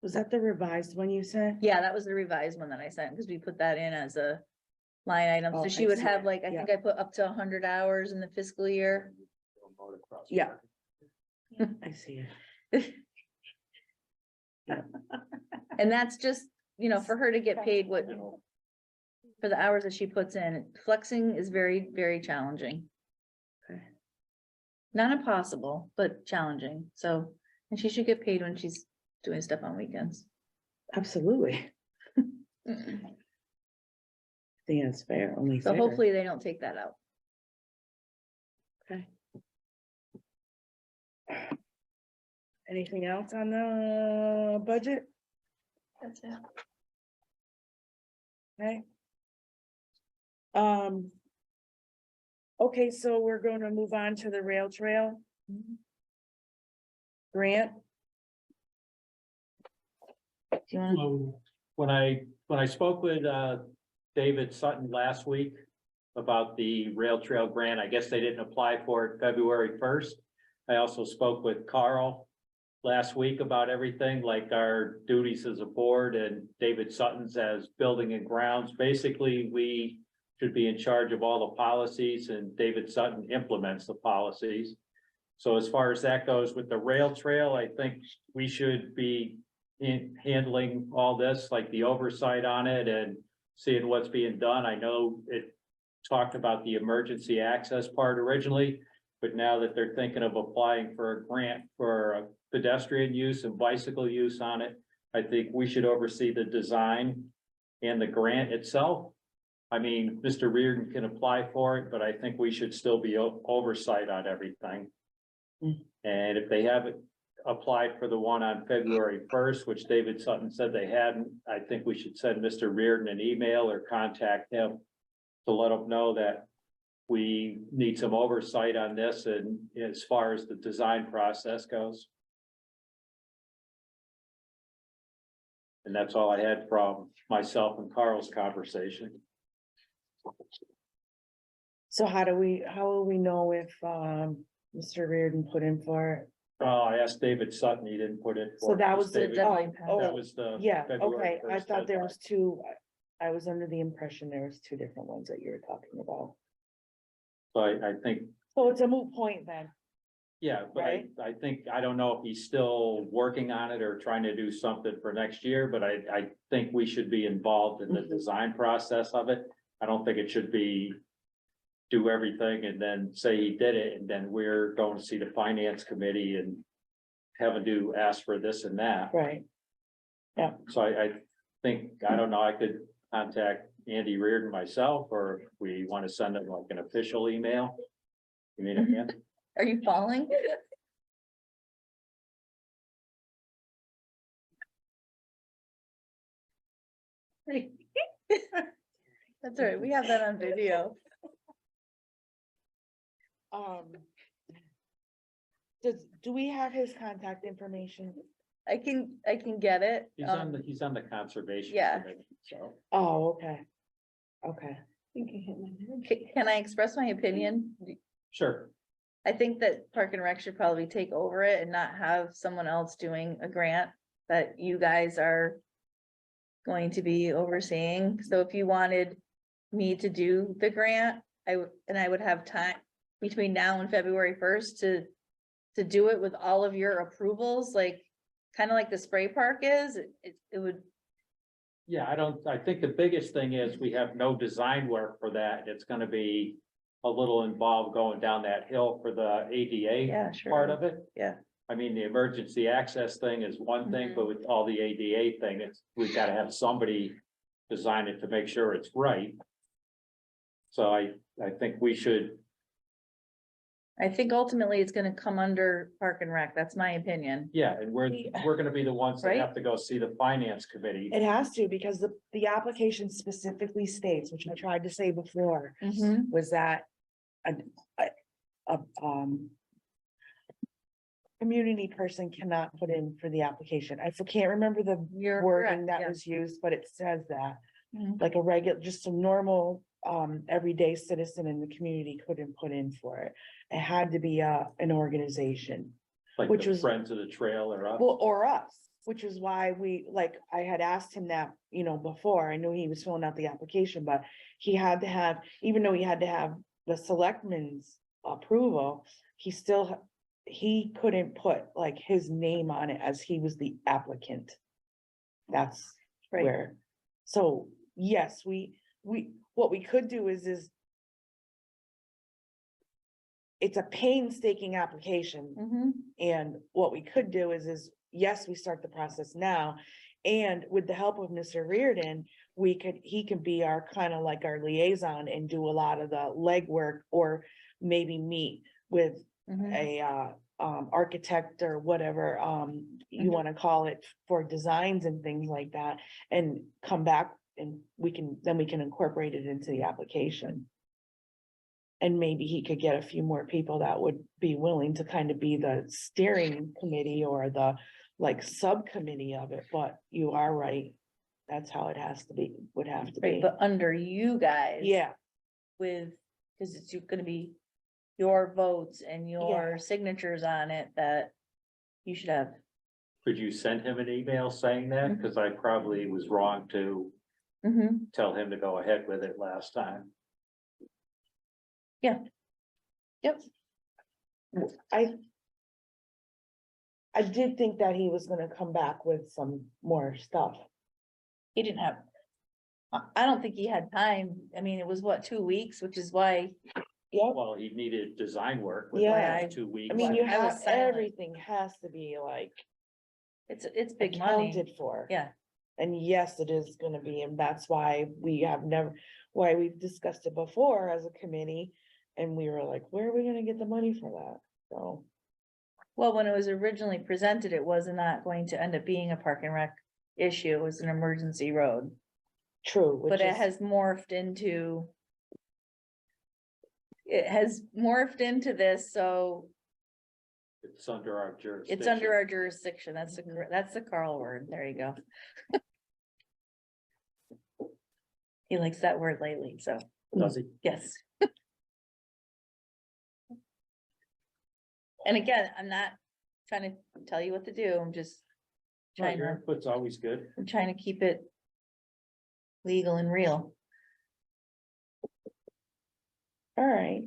Was that the revised one you said? Yeah, that was the revised one that I sent, because we put that in as a line item, Oh, so I she would see. have like, I think I put up to 100 hours in the fiscal year. Yeah. I see it. And that's just, you know, for her to get paid what, for the hours that she puts in, flexing is very, very challenging. Okay. Not impossible, but challenging, so, and she should get paid when she's doing stuff on weekends. Absolutely. I think that's fair, only So fair. hopefully they don't take that out. Okay. Anything else on the budget? That's it. Okay. Okay, so we're going to move on to the rail trail. Grant, Do you want, When I spoke with David Sutton last week about the rail trail grant, I guess they didn't apply for it February 1st. I also spoke with Carl last week about everything, like our duties as a board and David Sutton's as building and grounds. Basically, we should be in charge of all the policies and David Sutton implements the policies. So as far as that goes with the rail trail, I think we should be in handling all this, like the oversight on it and seeing what's being done. I know it talked about the emergency access part originally, but now that they're thinking of applying for a grant for pedestrian use and bicycle use on it, I think we should oversee the design and the grant itself. I mean, Mr. Reardon can apply for it, but I think we should still be oversight on everything. Mm. And if they haven't applied for the one on February 1st, which David Sutton said they hadn't, I think we should send Mr. Reardon an email or contact him to let him know that we need some oversight on this and as far as the design process goes. And that's all I had from myself and Carl's conversation. so how will we know if, Mr. Reardon put in for it? I asked David Sutton, he didn't put it. So that was the, David- deadline oh, That oh, was the. yeah, February okay, I 1st thought there deadline. was two, I was under the impression there was two different ones that you were talking about. So I think, So it's a moot point then, yeah, but Right. I think, I don't know if he's still working on it or trying to do something for next year, but I think we should be involved in the Mhm. design process of it. I don't think it should be do everything and then say he did it, and then we're going to see the finance committee and having to ask for this and that. right? So I think, I don't know, I could contact Andy Reardon myself, or if we want to send him like an official email. You mean, Andy? are you falling? That's all right, we have that on video. Do we have his contact information? I can get it. He's on the conservation. yeah. Committee, so. Oh, okay. Okay, Can I express my opinion? Sure, I think that Park and Rec should probably take over it and not have someone else doing a grant that you guys are going to be overseeing. So if you wanted me to do the grant, I would have time between now and February 1st to do it with all of your approvals, like kind of like the spray park is, it would, yeah, I think the biggest thing is we have no design work for that. It's gonna be a little involved going down that hill for the ADA yeah, sure. part of it. Yeah. I mean, the emergency access thing is one thing, but with all the ADA thing, we've gotta have somebody design it to make sure it's right. So I think we should, I think ultimately it's gonna come under Park and Rec, that's my opinion. yeah, and we're gonna be the ones that Right. have to go see the finance committee. it has to, because the application specifically states, which I tried to say before, was that a community person cannot put in for the application. I can't remember the You're wording correct, that yeah. was used, but it says that. Mhm. Like a regular, just a normal, everyday citizen in the community couldn't put in for it. It had to be, an organization. Like Which the was- Friends of the Trail or us. Well, or us, which is why I had asked him that, before, I knew he was filling out the application, but he had to have, even though he had to have the selectmen's approval, he couldn't put like his name on it as he was the applicant. That's Right. where, so, yes, what we could do is it's a painstaking application. Mhm. And what we could do is, yes, we start the process now. And with the help of Mr. Reardon, he could be our kind of like our liaison and do a lot of the legwork, or maybe meet with Mhm. a architect or whatever you Mhm. want to call it, for designs and things like that, and come back and we can incorporate it into the application. And maybe he could get a few more people that would be willing to kind of be the steering committee or the like subcommittee of it, but you are right. That's how it has to be, would have to Right, be. but under you guys. Yeah, With, cause it's gonna be your votes and your signatures on it that you should have. Could you send him an email saying that? Mhm. Cause I probably was wrong to Mm-hmm. tell him to go ahead with it last time. Yep. I did think that he was gonna come back with some more stuff. He didn't have. I don't think he had time. I mean, it was what, 2 weeks, which is why, Yep, Well, he needed design work Yeah. within 2 weeks. I mean, you I was have, silent. everything has to be like it's big money. accounted for. Yeah, And yes, it is gonna be, and that's why why we've discussed it before as a committee. And we were like, where are we gonna get the money for that? So, well, when it was originally presented, it was not going to end up being a park and rec issue. It was an emergency road. true, which But it is, has morphed into. It has morphed into this, so It's under our jurisdiction. it's under our jurisdiction. That's the Carl word. There you go. He likes that word lately, so, Does he? yes. And again, I'm not trying to tell you what to do. I'm just No, trying your to, input's always good. I'm trying to keep it legal and real. all right.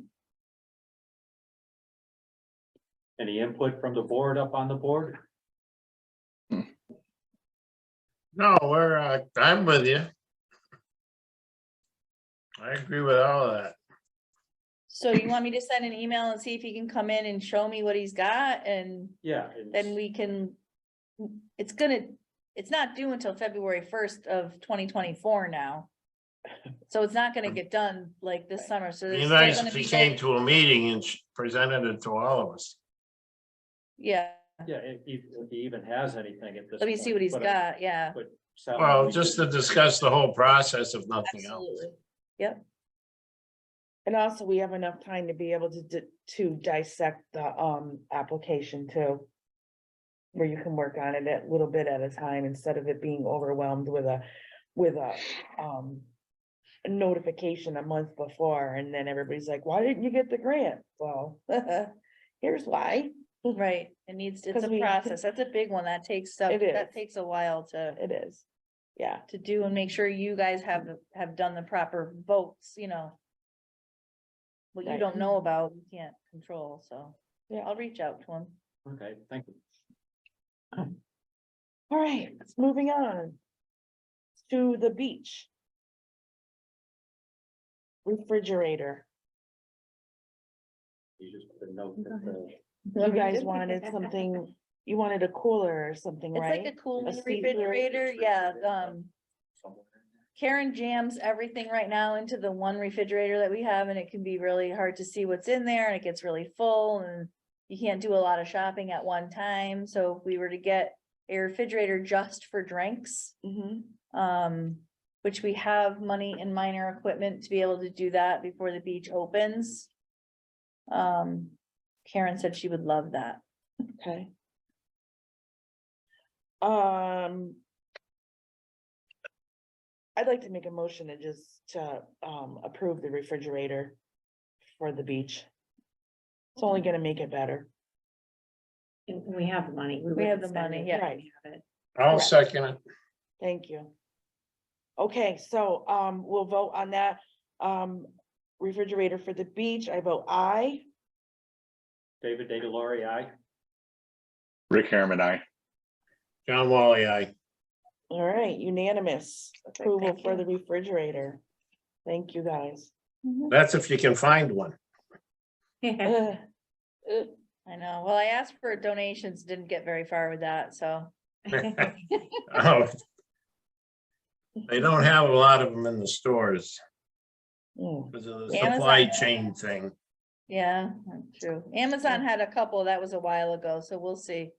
Any input from the board up on the board? No, I'm with you. I agree with all of that. So you want me to send an email and see if he can come in and show me what he's got, and Yeah. then we can. It's not due until February 1st of 2024 now. So it's not gonna get done like this summer, so. It'd there's be still nice gonna if he be came like- to a meeting and presented it to all of us. Yeah, Yeah, if he even has anything at this. let me see point, what he's but- got, yeah, But. Well, just to discuss the whole process if nothing else. absolutely. Yep, And also, we have enough time to be able to dissect the application too. Where you can work on it a little bit at a time, instead of it being overwhelmed with a notification a month before, and then everybody's like, why didn't you get the grant? Well, here's why. right, it's 'Cause a we- process, that's a big one, that takes It that is. takes a while to It is, yeah. do and make sure you guys have done the proper votes, what you Right. don't know about, you can't control, so. Yeah. I'll reach out to him. Okay, thank you. All right, moving on. To the beach. Refrigerator. You just put a note that the. You guys wanted something, you wanted a cooler or something, It's right? like a cooling see-through refrigerator, yeah, somewhere in there. Karen jams everything right now into the one refrigerator that we have, and it can be really hard to see what's in there, and it gets really full, and you can't do a lot of shopping at one time, so if we were to get a refrigerator just for drinks, Mhm. which we have money in minor equipment to be able to do that before the beach opens. Karen said she would love that. Okay. I'd like to make a motion to just approve the refrigerator for the beach. It's only gonna make it better. And we have the money. We have wouldn't the spend money, it, yeah. we Right. have it. I'll Correct. second it. Thank you. Okay, so we'll vote on that refrigerator for the beach. I vote aye. David Data Laurie, aye. Rick Harriman, I. John Wally, aye. All right, unanimous approval thank for you. the refrigerator. Thank you, guys. That's if you can find one. Ugh, ugh. I know. Well, I asked for donations, didn't get very far with that, so. Oh. They don't have a lot of them in the stores Mm. because of the supply Amazon. chain thing. Yeah, that's true. Amazon had a couple, that was a while ago, so we'll see.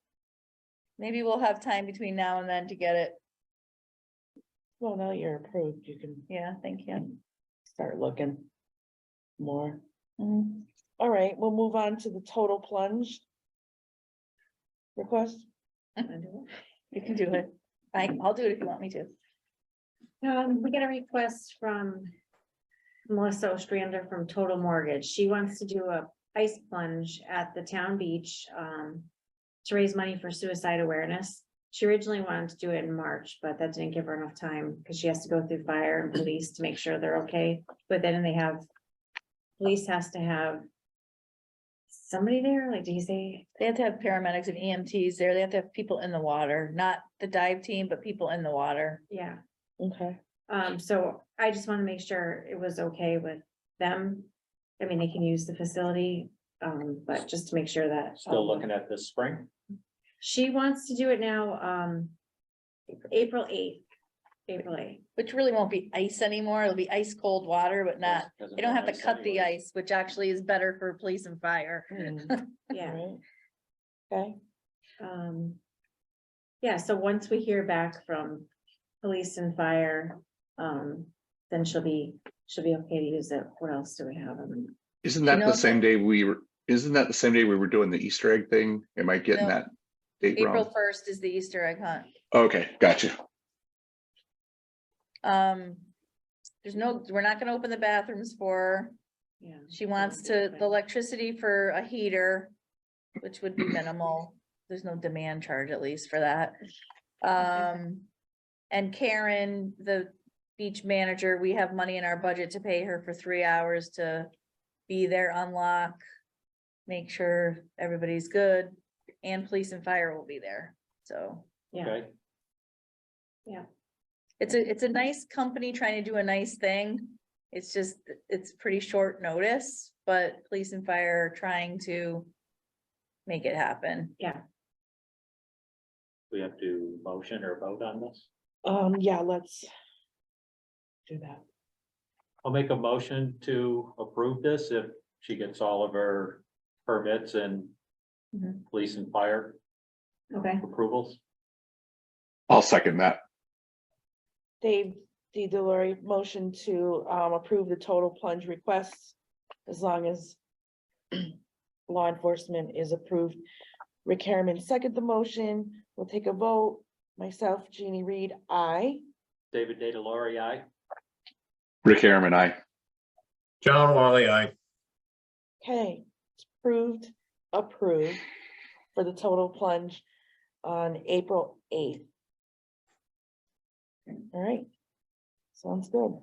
Maybe we'll have time between now and then to get it. Well, now you're approved, you can Yeah, thank you. start looking more. Mhm. All right, we'll move on to the total plunge request. You can do it. I'll do it if you want me to. We got a request from Melissa Ostrander from Total Mortgage. She wants to do a ice plunge at the town beach, to raise money for suicide awareness. She originally wanted to do it in March, but that didn't give her enough time because she has to go through fire and police to make sure they're okay. But then they have, police has to have somebody there, like, did you say? They have to have paramedics and EMTs there. They have to have people in the water, not the dive team, but people in the water. Yeah. Okay. So I just want to make sure it was okay with them. I mean, they can use the facility, but just to make sure that. Still looking at this spring. She wants to do it now, April 8th. Which really won't be ice anymore. It'll be ice cold water, but not, they don't have to cut the ice, which actually is better for police and fire. Mm, Yeah. all right. Okay, Yeah, so once we hear back from police and fire, then she'll be okay to use it. What else do we have? Isn't that know the if same it- day isn't that the same day we were doing the Easter egg thing? Am I getting No. that date April wrong? 1st is the Easter egg hunt. Okay, gotcha. We're not gonna open the bathrooms for her. Yeah. She wants the electricity for a heater, which would be minimal. There's no demand charge at least for that. And Karen, the beach manager, we have money in our budget to pay her for 3 hours to be there, unlock, make sure everybody's good, and police and fire will be there, so. Yeah, Okay, It's a nice company trying to do a nice thing. It's just, it's pretty short notice, but police and fire are trying to make it happen. yeah. we have to motion or vote on this. yeah, let's do that. I'll make a motion to approve this if she gets all of her permits and Mhm. police and fire Okay. approvals. I'll second that. Dave D. Delory motion to approve the total plunge requests as long as law enforcement is approved. Rick Harriman second the motion. We'll take a vote. Myself, Jeannie Reed, aye. David Data Laurie, aye. Rick Harriman, I. John Wally, aye. Okay, it's approved for the total plunge on April 8th. All right, sounds good.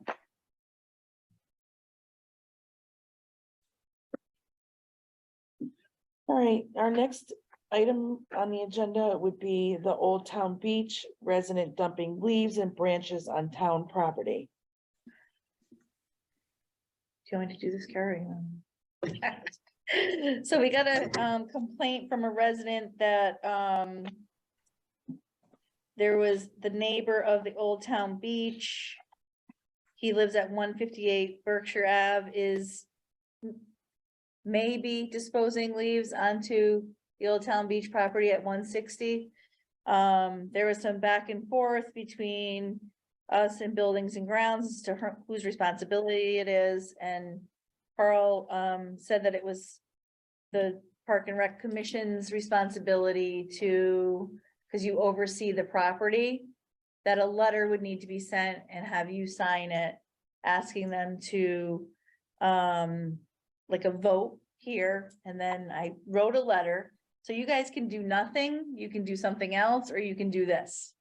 All right, our next item on the agenda would be the Old Town Beach resident dumping leaves and branches on town property. Do you want me to do this, Carrie? So we got a complaint from a resident that there was the neighbor of the Old Town Beach. He lives at 158 Berkshire Ave, is maybe disposing leaves onto the Old Town Beach property at 160. There was some back and forth between us and Buildings and Grounds as to whose responsibility it is, and Carl said that it was the Park and Rec Commission's responsibility to, because you oversee the property, that a letter would need to be sent and have you sign it, asking them to, like a vote here, and then I wrote a letter. So you guys can do nothing, you can do something else, or you can do this.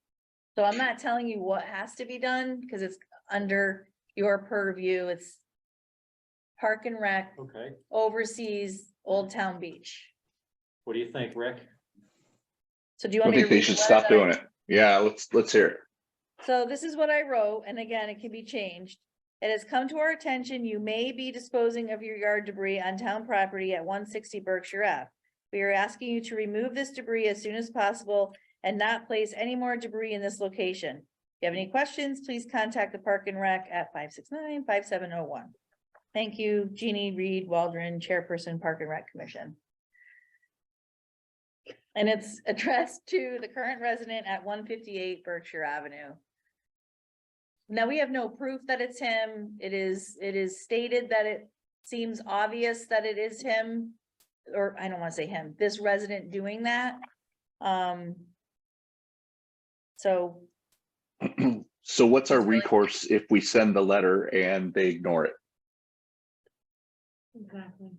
So I'm not telling you what has to be done, because it's under your purview, it's Park and Rec Okay, oversees Old Town Beach. what do you think, Rick? So do you I want me to think they read the should letter stop that I- doing it. Yeah, let's hear it. So this is what I wrote, and again, it can be changed. It has come to our attention, you may be disposing of your yard debris on town property at 160 Berkshire Ave. We are asking you to remove this debris as soon as possible and not place any more debris in this location. If you have any questions, please contact the Park and Rec at 569-5701. Thank you, Jeannie Reed Waldron, Chairperson, Park and Rec Commission. And it's addressed to the current resident at 158 Berkshire Avenue. Now, we have no proof that it's him. It is stated that it seems obvious that it is him. Or I don't want to say him, this resident doing that. So So what's our It's really- recourse if we send the letter and they ignore it? Exactly.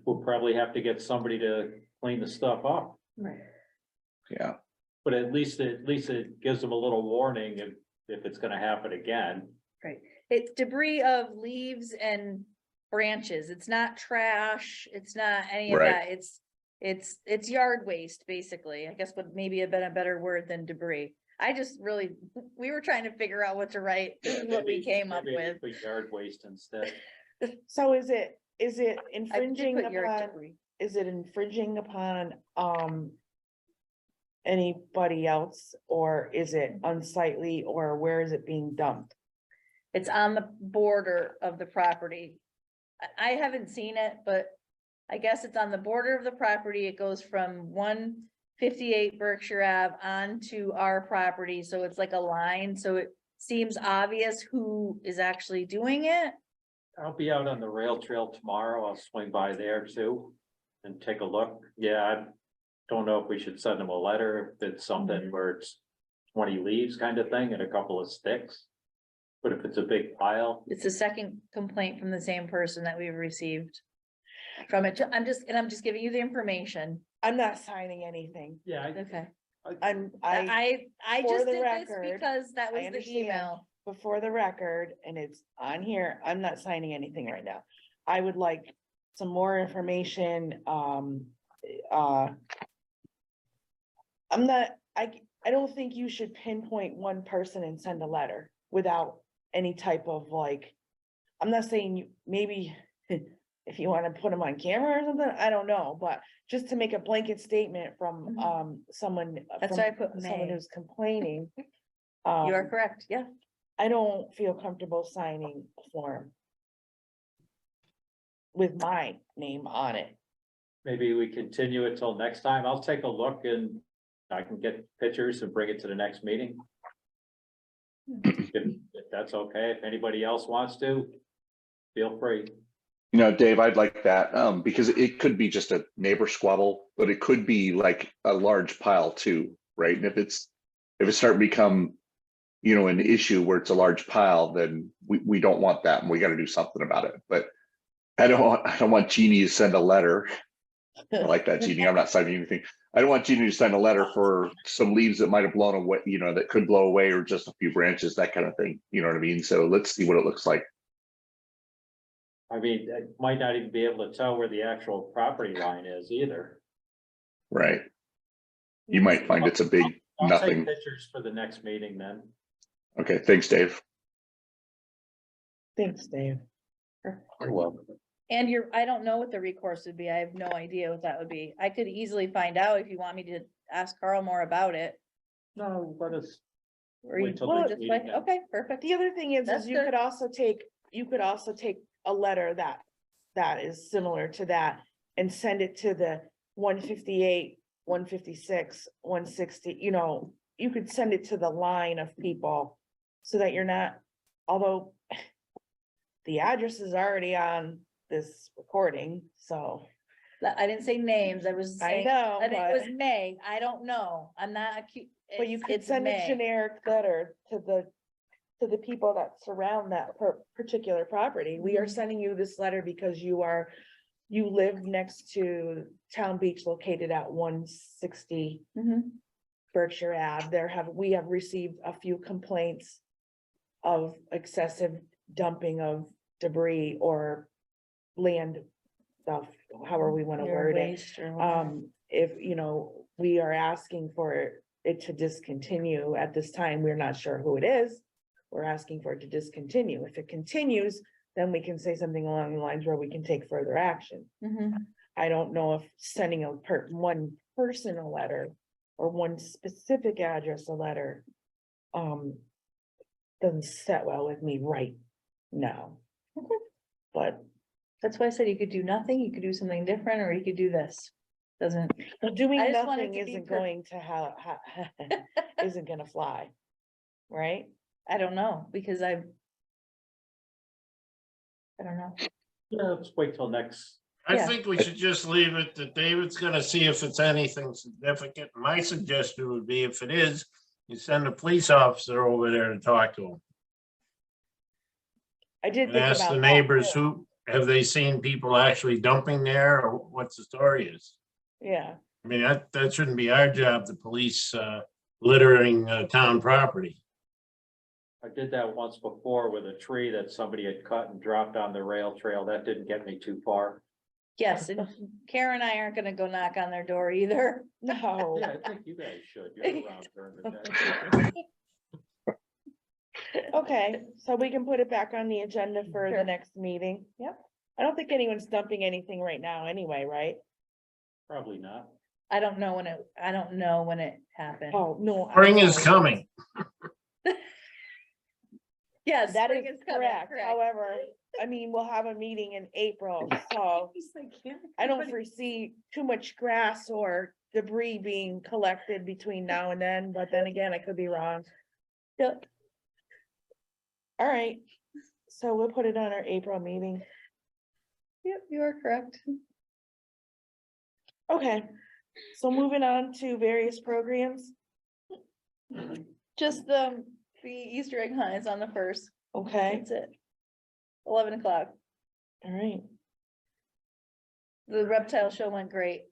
We'll probably have to get somebody to clean the stuff up, Yeah, but at least it gives them a little warning if it's gonna happen again. it's debris of leaves and branches. It's not trash. It's not any of Right. that. It's yard waste, basically. I guess would maybe have been a better word than debris. I just really, we were trying to figure out what to write. This is what we Maybe- came up maybe with. put Yard waste instead. So is it I did infringing put yard upon, debris. is it infringing upon, anybody else? Or is it unsightly, or where is it being dumped? It's on the border of the property. I haven't seen it, but I guess it's on the border of the property. It goes from 158 Berkshire Ave onto our property, so it's like a line, so it seems obvious who is actually doing it. I'll be out on the rail trail tomorrow. I'll swing by there too and take a look. Yeah, I don't know if we should send them a letter, if it's something where it's 20 leaves kind of thing and a couple of sticks. But if it's a big pile, It's the second complaint from the same person that we've received. From it, I'm just giving you the information. I'm not signing anything. yeah, Okay. I, I for just the did this record, because that I was the understand. email. before the record, and it's on here, I'm not signing anything right now. I would like some more information, I don't think you should pinpoint one person and send a letter without any type of like, I'm not saying you, maybe if you wanna put them on camera or something, I don't know, but just to make a blanket statement from, someone. That's from why I put Someone may. who's complaining. You are um, correct, yeah. I don't feel comfortable signing a form with my name on it. maybe we continue it till next time. I'll take a look and I can get pictures and bring it to the next meeting. If that's okay, if anybody else wants to, feel free. you know, Dave, I'd like that, because it could be just a neighbor squabble, but it could be like a large pile too, right? And if it's starting to become, you know, an issue where it's a large pile, then we don't want that and we gotta do something about it. But I don't want Jeannie to send a letter. I like that, Jeannie. I'm not signing anything. I don't want Jeannie to send a letter for some leaves that might have blown away, you know, that could blow away, or just a few branches, that kind of thing. You know what I mean? So let's see what it looks like. I mean, I might not even be able to tell where the actual property line is either. Right. You might find it's a big I'll nothing. take pictures for the next meeting then. Okay, thanks, Dave. Thanks, Dave. You're welcome. And I don't know what the recourse would be. I have no idea what that would be. I could easily find out if you want me to ask Carl more about it. No, let us. Or you Wait till well, next just meeting like, then. okay, perfect. The other thing That's is you good. could also take a letter that is similar to that and send it to the 158, 156, 160, you know, you could send it to the line of people so that you're not, although the address is already on this recording, so I didn't say names, I was I saying, know, I think it was but, May, I don't know, I'm not acute. but you could send a generic letter to the people that surround that particular property. We are Mhm. sending you this letter because you live next to Town Beach located at 160 Berkshire Ave. We have received a few complaints of excessive dumping of debris or land stuff, however we want to word it. If, we are asking for it to discontinue at this time, we're not sure who it is. We're asking for it to discontinue. If it continues, then we can say something along the lines where we can take further action. I don't know if sending one person a letter or one specific address a letter, doesn't set well with me right now. But That's why I said you could do nothing, you could do something different, or you could do this. Doesn't, doing I just want it nothing to be isn't per- going to isn't gonna fly. Right? I don't know, because I don't know. Yeah, let's wait till next. I Yeah. think we should just leave it that David's gonna see if it's anything significant. My suggestion would be if it is, you send a police officer over there to talk to him. I did And think ask about the that, neighbors too. have they seen people actually dumping there or what's the story is? Yeah, I mean, that shouldn't be our job, the police littering town property. I did that once before with a tree that somebody had cut and dropped on the rail trail. That didn't get me too far. Yes, and Karen and I aren't gonna go knock on their door either. no. Yeah, I think you guys should. You're around during the day. Okay, so we can put it back on the agenda for the Sure. next meeting. Yep. I don't think anyone's dumping anything right now anyway, right? Probably not. I don't know when it happened. Oh, no. I'm Spring is sorry. coming. Yes, That spring is coming, correct. However, I mean, we'll have a meeting in April, so I don't foresee too much grass or debris being collected between now and then, but then again, I could be wrong. Yep. All right, so we'll put it on our April meeting. Yep, you are correct. Okay, so moving on to various programs. Just the Easter egg hunt is on the first. Okay, That's it. 11 o'clock. all right. The reptile show went great.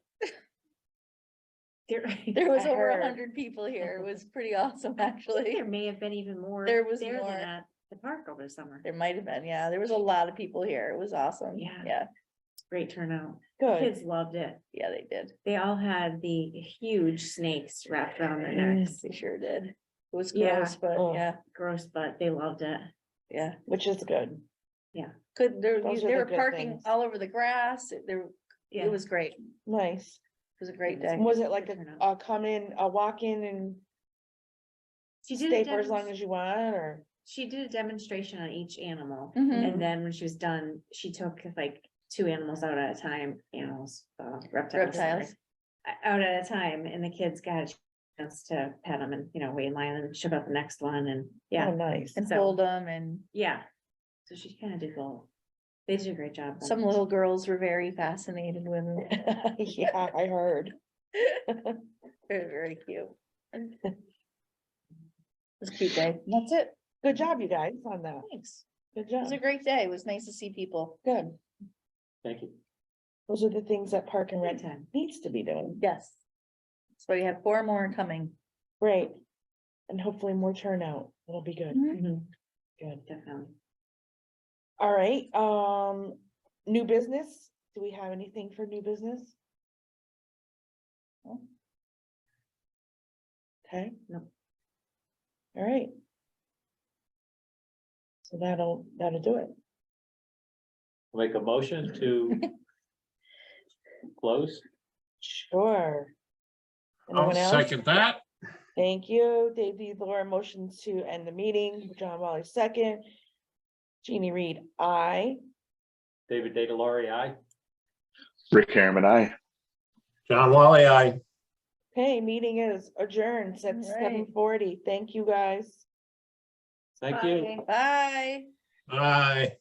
There was I over heard. 100 people here. It was pretty awesome, actually. There may have been even more. There was there than more. at the park over the summer. There might have been, yeah. There was a lot of people here. It was awesome. Yeah. Yeah, Great turnout. Good. Kids loved it. yeah, they did. They all had the huge snakes wrapped around their necks. They sure did. It was Yeah. gross, but Oh. yeah, Gross, but they loved it. yeah. Which is good. Good, they Those are they the were good parking things. all over the grass. Yeah. It was great. It Nice. was a great day. Was it like Good turnout. a come in, a walk in and She did stay a for as long demonst- as you want, or? She did a demonstration on each animal. Mhm. And then when she was done, she took like 2 animals out at a time, reptiles. sorry, Reptiles. Out at a time, and the kids got a chance to pet them and, wait in line and shove out the next one, and Oh, yeah, nice. And So- hold them, and yeah. So she kind of did both. They did a great job. some little girls were very fascinated with them. Yeah, I heard. Very, very cute. It was a cute day. And that's it. Good job, you guys, on that. Thanks. Good It was job. a great day. It was nice to see people. Good. Thank you. Those are the things that Park and Rec Time. needs to be doing. Yes. So you have 4 more coming. Great. And hopefully more turnout. It'll be good. Mhm, Good. definitely. All right, new business? Do we have anything for new business? No? Okay. No. All right. So that'll do it. Make a motion to close. Sure. I'll Anyone else? second that. Thank you. Dave D. Laura, motion to end the meeting. John Wally, second. Jeannie Reed, aye. David Data Laurie, aye. Rick Harriman, I. John Wally, aye. Okay, meeting is adjourned at All right. 7:40. Thank you, guys. Thank you. Bye. Aye.